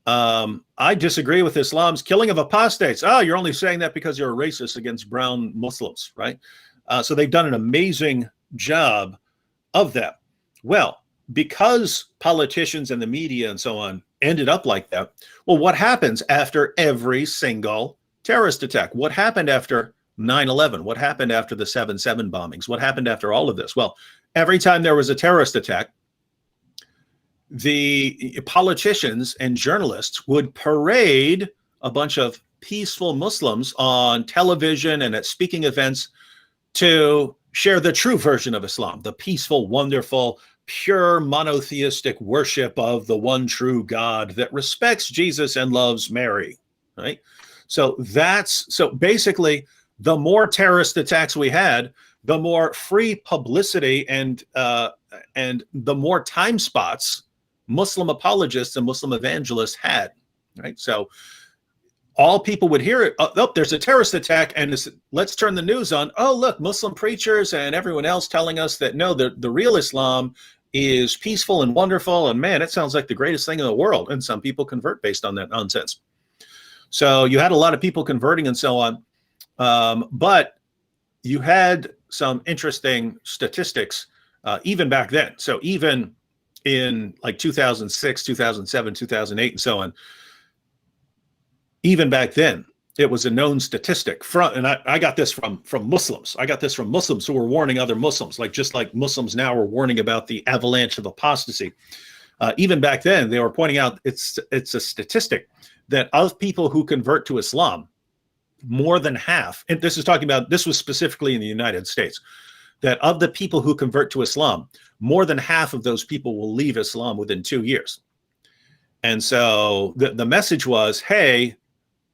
I disagree with Islam's killing of apostates. Oh, you're only saying that because you're a racist against brown Muslims, right? So they've done an amazing job of that. Well, because politicians and the media and so on ended up like that, well, what happens after every single terrorist attack? What happened after 9/11? What happened after the 7/7 bombings? What happened after all of this? Well, every time there was a terrorist attack, the politicians and journalists would parade a bunch of peaceful Muslims on television and at speaking events to share the true version of Islam, the peaceful, wonderful, pure monotheistic worship of the one true God that respects Jesus and loves Mary, right? So basically, the more terrorist attacks we had, the more free publicity and the more time spots Muslim apologists and Muslim evangelists had, right? So all people would hear it. Oh, there's a terrorist attack, and let's turn the news on. Oh, look, Muslim preachers and everyone else telling us that no, the real Islam is peaceful and wonderful, and man, it sounds like the greatest thing in the world. And some people convert based on that nonsense. So you had a lot of people converting and so on, but you had some interesting statistics even back then. So even in like 2006, 2007, 2008, and so on, even back then, it was a known statistic. And I got this from Muslims. I got this from Muslims who were warning other Muslims, just like Muslims now are warning about the avalanche of apostasy. Even back then, they were pointing out it's a statistic that of people who convert to Islam, more than half, and this was specifically in the United States, that of the people who convert to Islam, more than half of those people will leave Islam within 2 years. And so the message was, hey,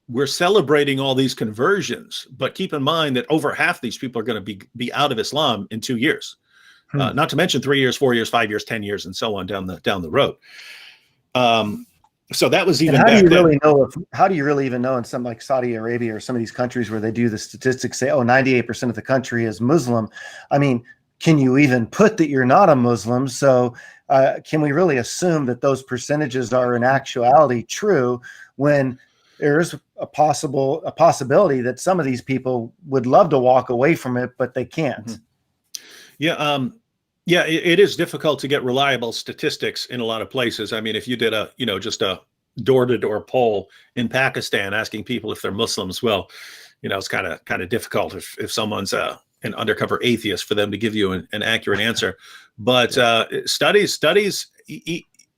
we're celebrating all these conversions, but keep in mind that over half these people are going to be out of Islam in 2 years. Not to mention 3 years, 4 years, 5 years, 10 years, and so on down the road. So that was even. How do you really even know in some like Saudi Arabia or some of these countries where they do the statistics say, 98% of the country is Muslim? I mean, can you even put that you're not a Muslim? So can we really assume that those percentages are in actuality true when there's a possibility that some of these people would love to walk away from it, but they can't? Mm-hmm. Yeah. It is difficult to get reliable statistics in a lot of places. I mean, if you did just a door-to-door poll in Pakistan asking people if they're Muslims, well, it's kind of difficult if someone's an undercover atheist for them to give you an accurate answer. But studies,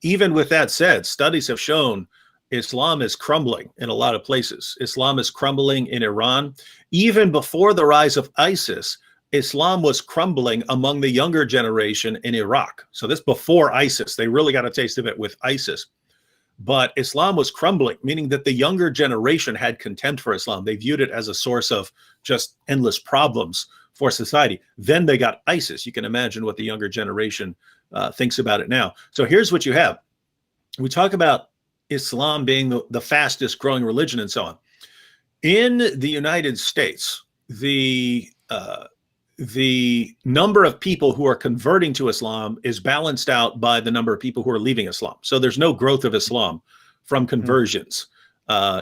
even with that said, studies have shown Islam is crumbling in a lot of places. Islam is crumbling in Iran. Even before the rise of ISIS, Islam was crumbling among the younger generation in Iraq. So this before ISIS. They really got a taste of it with ISIS. But Islam was crumbling, meaning that the younger generation had contempt for Islam. They viewed it as a source of just endless problems for society. Then they got ISIS. You can imagine what the younger generation thinks about it now. So here's what you have. We talk about Islam being the fastest growing religion and so on. In the United States, the number of people who are converting to Islam is balanced out by the number of people who are leaving Islam. So there's no growth of Islam from conversions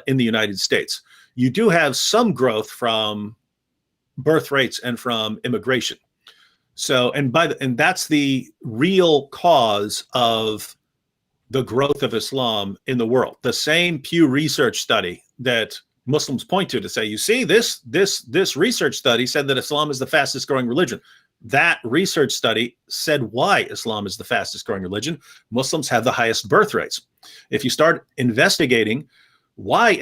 in the United States. You do have some growth from birth rates and from immigration. So, and that's the real cause of the growth of Islam in the world. The same Pew Research study that Muslims point to say, you see, this research study said that Islam is the fastest growing religion. That research study said why Islam is the fastest growing religion. Muslims have the highest birth rates. If you start investigating why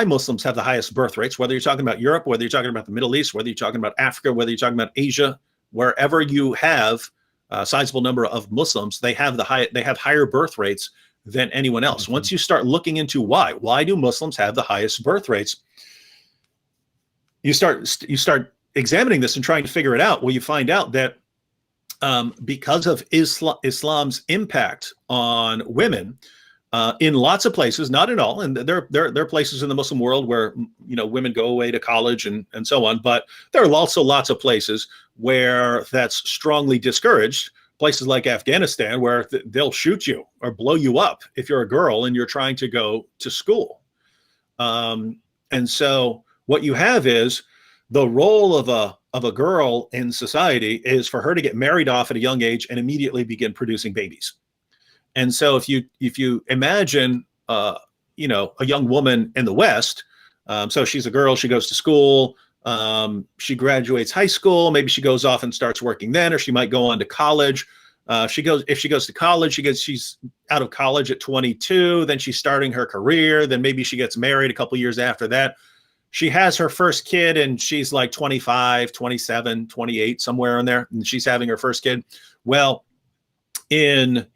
Muslims have the highest birth rates, whether you're talking about Europe, whether you're talking about the Middle East, whether you're talking about Africa, whether you're talking about Asia, wherever you have a sizable number of Muslims, they have higher birth rates than anyone else. Mm-hmm. Once you start looking into why do Muslims have the highest birth rates, you start examining this and trying to figure it out. Well, you find out that because of Islam's impact on women in lots of places, not in all, and there are places in the Muslim world where women go away to college and so on, but there are also lots of places where that's strongly discouraged. Places like Afghanistan, where they'll shoot you or blow you up if you're a girl and you're trying to go to school. And so what you have is the role of a girl in society is for her to get married off at a young age and immediately begin producing babies. And so if you imagine a young woman in the West, so she's a girl, she goes to school. She graduates high school. Maybe she goes off and starts working then, or she might go on to college. If she goes to college, she's out of college at 22. Then she's starting her career. Then maybe she gets married a couple years after that. She has her first kid and she's like 25, 27, 28, somewhere in there. And she's having her first kid. Well, in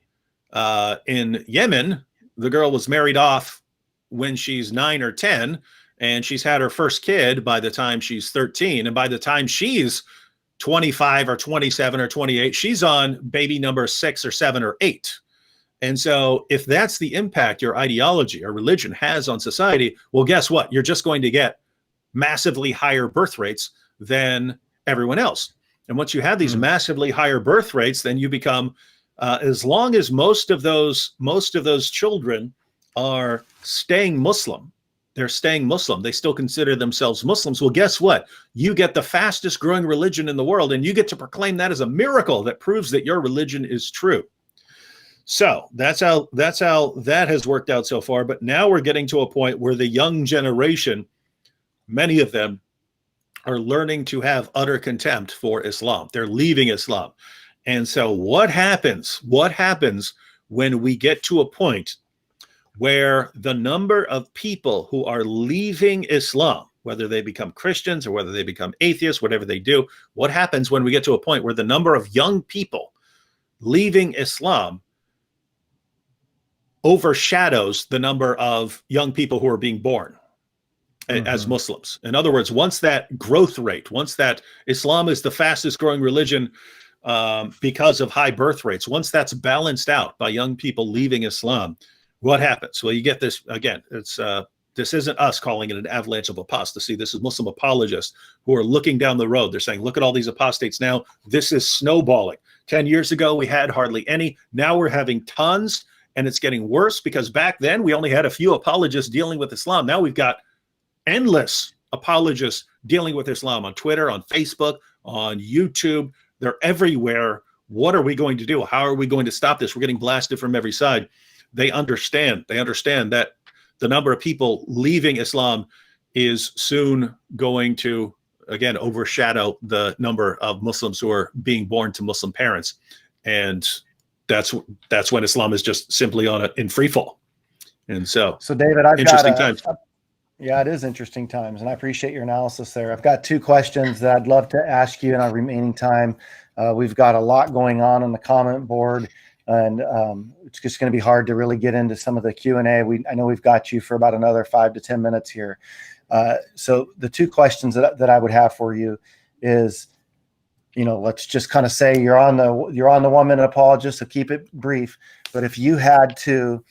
Yemen, the girl was married off when she's 9 or 10. And she's had her first kid by the time she's 13. And by the time she's 25 or 27 or 28, she's on baby number 6 or 7 or 8. And so if that's the impact your ideology or religion has on society, well, guess what? You're just going to get massively higher birth rates than everyone else. And once you have these massively higher birth rates, then you become, as long as most of those children are staying Muslim, they're staying Muslim. They still consider themselves Muslims. Well, guess what? You get the fastest growing religion in the world, and you get to proclaim that as a miracle that proves that your religion is true. So that's how that has worked out so far. But now we're getting to a point where the young generation, many of them, are learning to have utter contempt for Islam. They're leaving Islam. And so what happens? What happens when we get to a point where the number of people who are leaving Islam, whether they become Christians or whether they become atheists, whatever they do, what happens when we get to a point where the number of young people leaving Islam overshadows the number of young people who are being born as Muslims? In other words, once that growth rate, once that Islam is the fastest growing religion because of high birth rates, once that's balanced out by young people leaving Islam, what happens? Well, you get this again. It's This isn't us calling it an avalanche of apostasy. This is Muslim apologists who are looking down the road. They're saying, look at all these apostates now. This is snowballing. 10 years ago, we had hardly any. Now we're having tons, and it's getting worse because back then we only had a few apologists dealing with Islam. Now we've got endless apologists dealing with Islam on Twitter, on Facebook, on YouTube. They're everywhere. What are we going to do? How are we going to stop this? We're getting blasted from every side. They understand that the number of people leaving Islam is soon going to, again, overshadow the number of Muslims who are being born to Muslim parents. And that's when Islam is just simply in free fall. And so David, I've interesting got times. Yeah, it is interesting times, and I appreciate your analysis there. I've got 2 questions that I'd love to ask you in our remaining time. We've got a lot going on the comment board, and it's just going to be hard to really get into some of the Q&A. I know we've got you for about another 5 to 10 minutes here. So the 2 questions that I would have for you is, let's just kind of say you're on the 1 minute apologist, so keep it brief. But if you had to,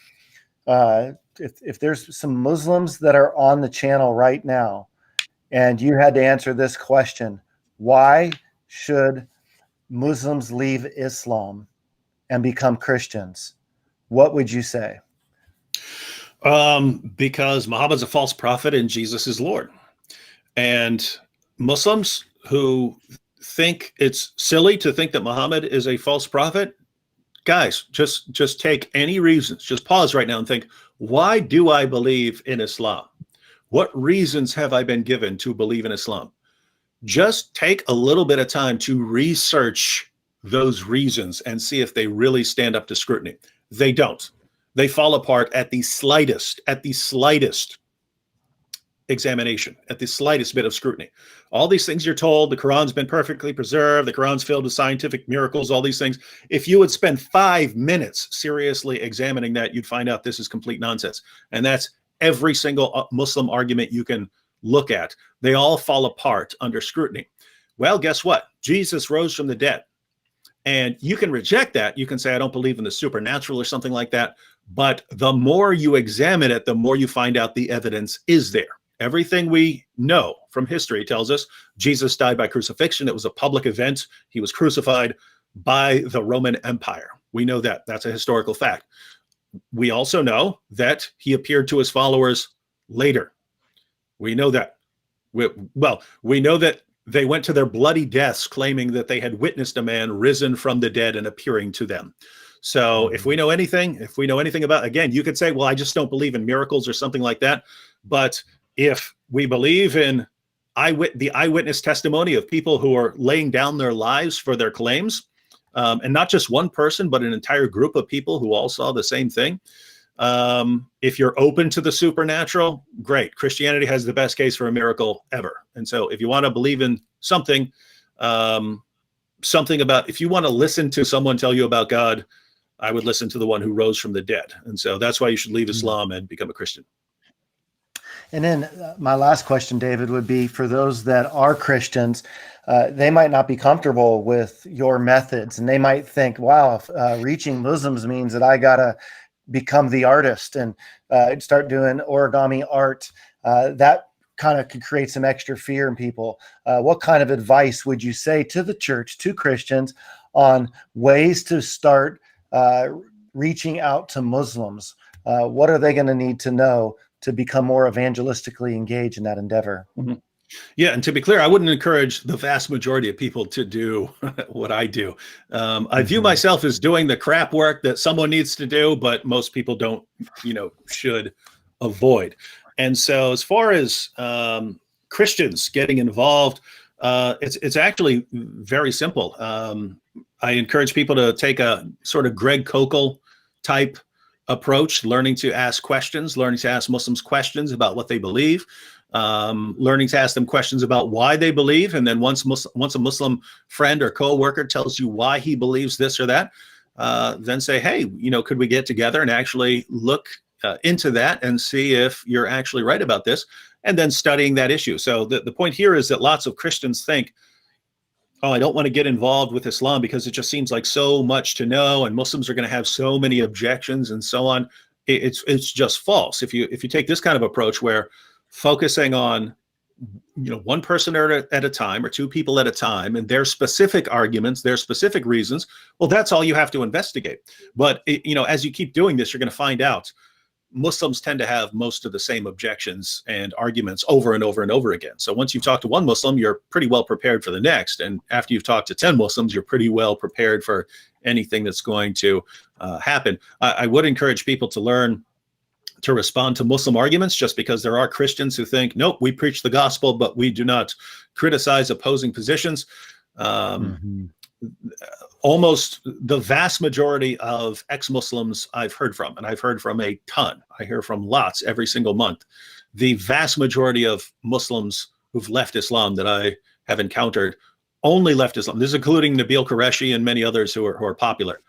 if there's some Muslims that are on the channel right now, and you had to answer this question, why should Muslims leave Islam and become Christians? What would you say? Because Muhammad's a false prophet and Jesus is Lord. And Muslims who think it's silly to think that Muhammad is a false prophet, guys, just take any reasons. Just pause right now and think, why do I believe in Islam? What reasons have I been given to believe in Islam? Just take a little bit of time to research those reasons and see if they really stand up to scrutiny. They don't. They fall apart at the slightest examination, at the slightest bit of scrutiny. All these things you're told, the Quran's been perfectly preserved, the Quran's filled with scientific miracles, all these things. If you would spend 5 minutes seriously examining that, you'd find out this is complete nonsense. And that's every single Muslim argument you can look at. They all fall apart under scrutiny. Well, guess what? Jesus rose from the dead. And you can reject that. You can say, I don't believe in the supernatural or something like that. But the more you examine it, the more you find out the evidence is there. Everything we know from history tells us Jesus died by crucifixion. It was a public event. He was crucified by the Roman Empire. We know that. That's a historical fact. We also know that he appeared to his followers later. We know that. We know that they went to their bloody deaths claiming that they had witnessed a man risen from the dead and appearing to them. So if we know anything about, again, you could say, well, I just don't believe in miracles or something like that. But if we believe in the eyewitness testimony of people who are laying down their lives for their claims, and not just one person, but an entire group of people who all saw the same thing. If you're open to the supernatural, great. Christianity has the best case for a miracle ever. And so if you want to believe in something, if you want to listen to someone tell you about God, I would listen to the one who rose from the dead. And so that's why you should leave Islam and become a Christian. And then my last question, David, would be for those that are Christians, they might not be comfortable with your methods, and they might think, wow, reaching Muslims means that I got to become the artist and start doing origami art. That kind of could create some extra fear in people. What kind of advice would you say to the church, to Christians, on ways to start reaching out to Muslims? What are they going to need to know to become more evangelistically engaged in that endeavor? Mm-hmm. Yeah, and to be clear, I wouldn't encourage the vast majority of people to do what I do. I view myself as doing the crap work that someone needs to do, but most people don't, should avoid. And so as far as Christians getting involved, it's actually very simple. I encourage people to take a sort of Greg Koukl type approach, learning to ask questions, learning to ask Muslims questions about what they believe, learning to ask them questions about why they believe. And then once a Muslim friend or co-worker tells you why he believes this or that, then say, hey, could we get together and actually look into that and see if you're actually right about this, and then studying that issue. So the point here is that lots of Christians think, oh, I don't want to get involved with Islam because it just seems like so much to know, and Muslims are going to have so many objections and so on. it's just false. If you take this kind of approach where focusing on one person at a time or two people at a time and their specific arguments, their specific reasons, well, that's all you have to investigate. But as you keep doing this, you're going to find out Muslims tend to have most of the same objections and arguments over and over and over again. So once you've talked to one Muslim, you're pretty well prepared for the next. And after you've talked to 10 Muslims, you're pretty well prepared for anything that's going to happen. I would encourage people to learn to respond to Muslim arguments, just because there are Christians who think, nope, we preach the gospel, but we do not criticize opposing positions. Almost the vast majority of ex-Muslims I've heard from, and I've heard from a ton, I hear from lots every single month. The vast majority of Muslims who've left Islam that I have encountered only left Islam. This is including Nabil Qureshi and many others who are popular.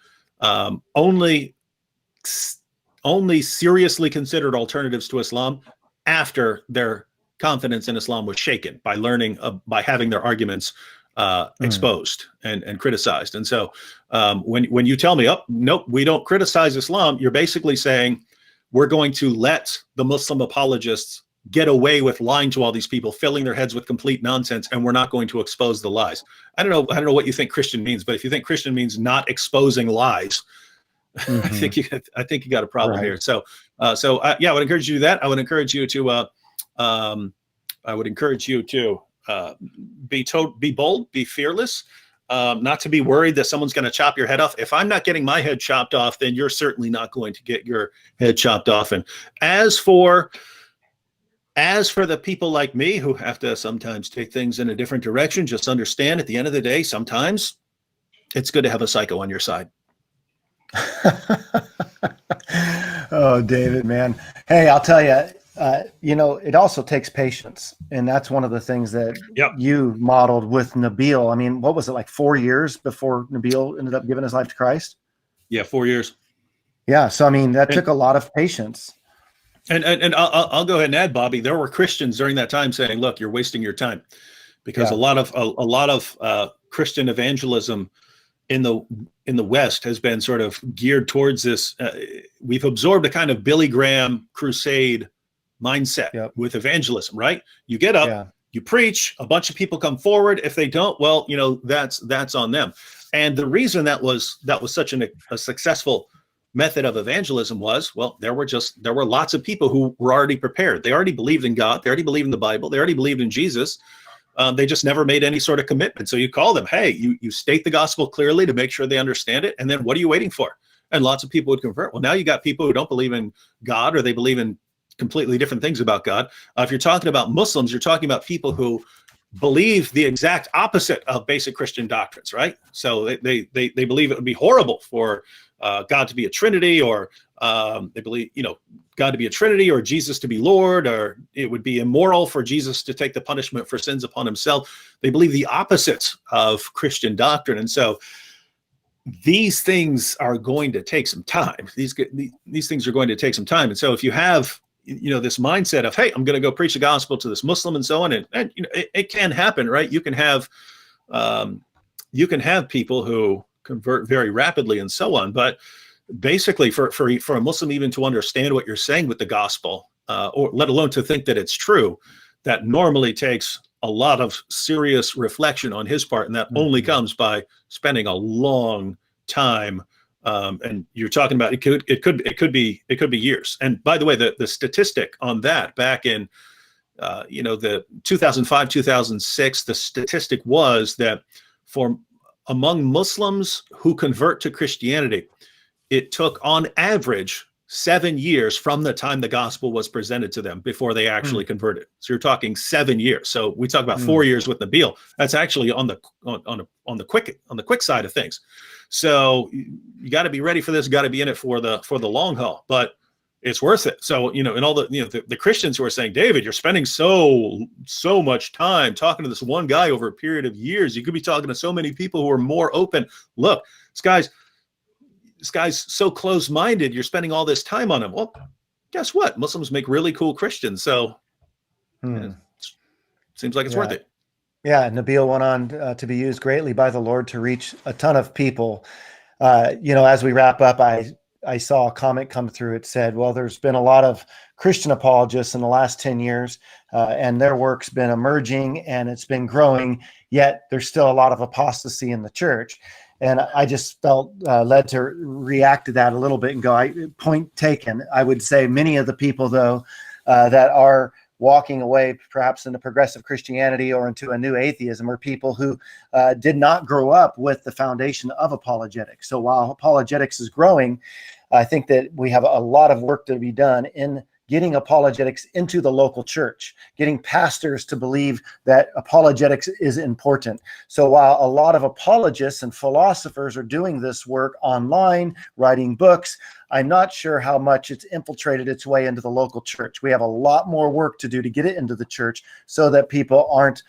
Only seriously considered alternatives to Islam after their confidence in Islam was shaken by learning, by having their arguments exposed and criticized. And so when you tell me, oh, nope, we don't criticize Islam, you're basically saying we're going to let the Muslim apologists get away with lying to all these people, filling their heads with complete nonsense, and we're not going to expose the lies. I don't know what you think Christian means, but if you think Christian means not exposing lies, I think you got a problem here. So yeah, I would encourage you to do that. I would encourage you to be bold, be fearless, not to be worried that someone's going to chop your head off. If I'm not getting my head chopped off, then you're certainly not going to get your head chopped off. And as for the people like me who have to sometimes take things in a different direction, just understand at the end of the day, sometimes it's good to have a psycho on your side. Oh, David, man. Hey, I'll tell you, it also takes patience. And that's one of the things that you modeled with Nabil. I mean, what was it, like 4 years before Nabil ended up giving his life to Christ? Yeah, 4 years. Yeah. So, I mean, that took a lot of patience. And I'll go ahead and add, Bobby, there were Christians during that time saying, look, you're wasting your time, because a lot of Christian evangelism in the West has been sort of geared towards this. We've absorbed a kind of Billy Graham crusade mindset with evangelism, right? You get up, you preach, a bunch of people come forward. If they don't, well, that's on them. And the reason that was such a successful method of evangelism was, well, there were lots of people who were already prepared. They already believed in God. They already believed in the Bible. They already believed in Jesus. They just never made any sort of commitment. So you call them, hey, you state the gospel clearly to make sure they understand it. And then what are you waiting for? And lots of people would convert. Well, now you got people who don't believe in God, or they believe in completely different things about God. If you're talking about Muslims, you're talking about people who believe the exact opposite of basic Christian doctrines, right? So they believe it would be horrible for God to be a Trinity, or they believe, God to be a Trinity, or Jesus to be Lord, or it would be immoral for Jesus to take the punishment for sins upon himself. They believe the opposite of Christian doctrine. And so these things are going to take some time. These things are going to take some time. And so if you have, this mindset of, hey, I'm going to go preach the gospel to this Muslim and so on, and it can happen, right? You can have people who convert very rapidly and so on. But basically for a Muslim even to understand what you're saying with the gospel, or let alone to think that it's true, that normally takes a lot of serious reflection on his part. And that only comes by spending a long time. And you're talking about, it could be years. And by the way, the statistic on that back in, the 2005, 2006, the statistic was that among Muslims who convert to Christianity, it took on average 7 years from the time the gospel was presented to them before they actually converted. So you're talking 7 years. So we talk about 4 years with Nabil. That's actually on the quick side of things. So you got to be ready for this. Got to be in it for the long haul. But it's worth it. So and all the Christians who are saying, David, you're spending so much time talking to this one guy over a period of years. You could be talking to so many people who are more open. Look, this guy's so close-minded. You're spending all this time on him. Well, guess what? Muslims make really cool Christians. So it seems like it's worth it. Yeah, Nabil went on to be used greatly by the Lord to reach a ton of people. As we wrap up, I saw a comment come through. It said, well, there's been a lot of Christian apologists in the last 10 years, and their work's been emerging and it's been growing, yet there's still a lot of apostasy in the church. And I just felt led to react to that a little bit and go, point taken. I would say many of the people, though, that are walking away perhaps into progressive Christianity or into a new atheism are people who did not grow up with the foundation of apologetics. So while apologetics is growing, I think that we have a lot of work to be done in getting apologetics into the local church, getting pastors to believe that apologetics is important. So while a lot of apologists and philosophers are doing this work online, writing books, I'm not sure how much it's infiltrated its way into the local church. We have a lot more work to do to get it into the church so that people aren't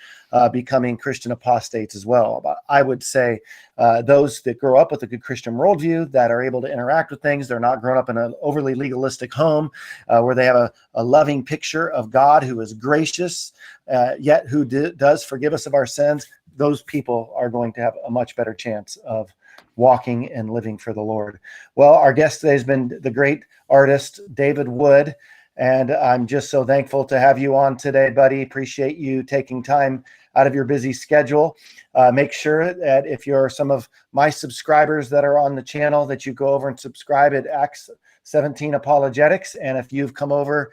becoming Christian apostates as well. But I would say those that grow up with a good Christian worldview, that are able to interact with things, they're not grown up in an overly legalistic home where they have a loving picture of God who is gracious, yet who does forgive us of our sins. Those people are going to have a much better chance of walking and living for the Lord. Well, our guest today has been the great artist, David Wood, and I'm just so thankful to have you on today, buddy. Appreciate you taking time out of your busy schedule. Make sure that if you're some of my subscribers that are on the channel, that you go over and subscribe at Acts 17 Apologetics. And if you've come over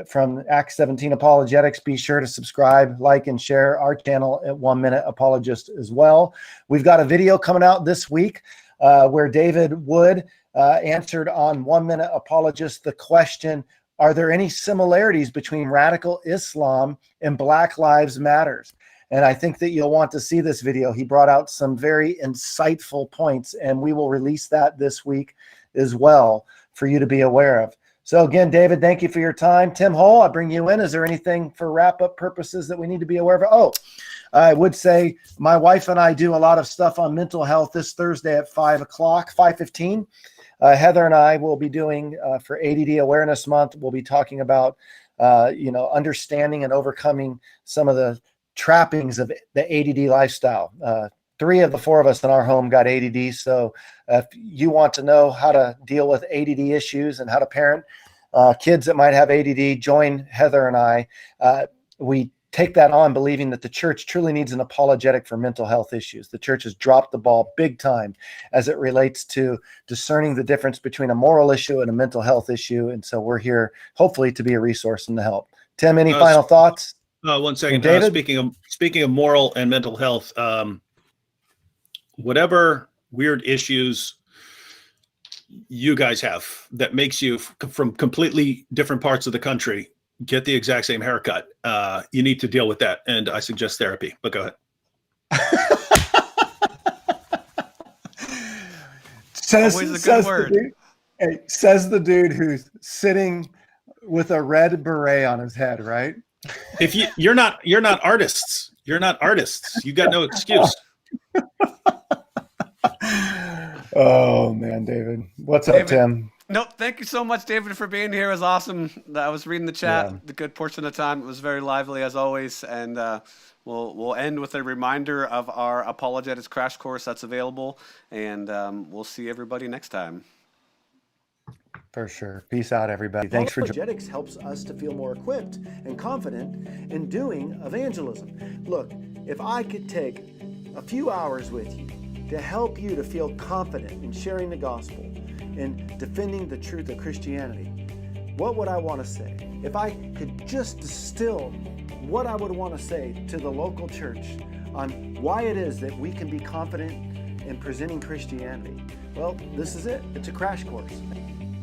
from Acts 17 Apologetics, be sure to subscribe, like, and share our channel at 1 Minute Apologist as well. We've got a video coming out this week where David Wood answered on 1 Minute Apologist the question, are there any similarities between radical Islam and Black Lives Matters? And I think that you'll want to see this video. He brought out some very insightful points, and we will release that this week as well for you to be aware of. So again, David, thank you for your time. Tim Hull, I bring you in. Is there anything for wrap-up purposes that we need to be aware of? Oh, I would say my wife and I do a lot of stuff on mental health this Thursday at 5:15. Heather and I will be doing for ADD Awareness Month. We'll be talking about, understanding and overcoming some of the trappings of the ADD lifestyle. 3 of the 4 of us in our home got ADD. So if you want to know how to deal with ADD issues and how to parent kids that might have ADD, join Heather and I. We take that on believing that the church truly needs an apologetic for mental health issues. The church has dropped the ball big time as it relates to discerning the difference between a moral issue and a mental health issue. And so we're here hopefully to be a resource and to help. Tim, any final thoughts? 1 second. David? Speaking of moral and mental health, whatever weird issues you guys have that makes you from completely different parts of the country get the exact same haircut, you need to deal with that. And I suggest therapy, but go ahead. Always a good word. Says the dude who's sitting with a red beret on his head, right? If you're not artists, you're not artists. You got no excuse. Oh man, David. What's up, Tim? Nope. Thank you so much, David, for being here. It was awesome. I was reading the chat the good portion of the time. It was very lively as always. And we'll end with a reminder of our apologetics crash course that's available. And we'll see everybody next time. For sure. Peace out, everybody. Thanks for joining. Apologetics helps us to feel more equipped and confident in doing evangelism. Look, if I could take a few hours with you to help you to feel confident in sharing the gospel and defending the truth of Christianity, what would I want to say? If I could just distill what I would want to say to the local church on why it is that we can be confident in presenting Christianity, well, this is it. It's a crash course.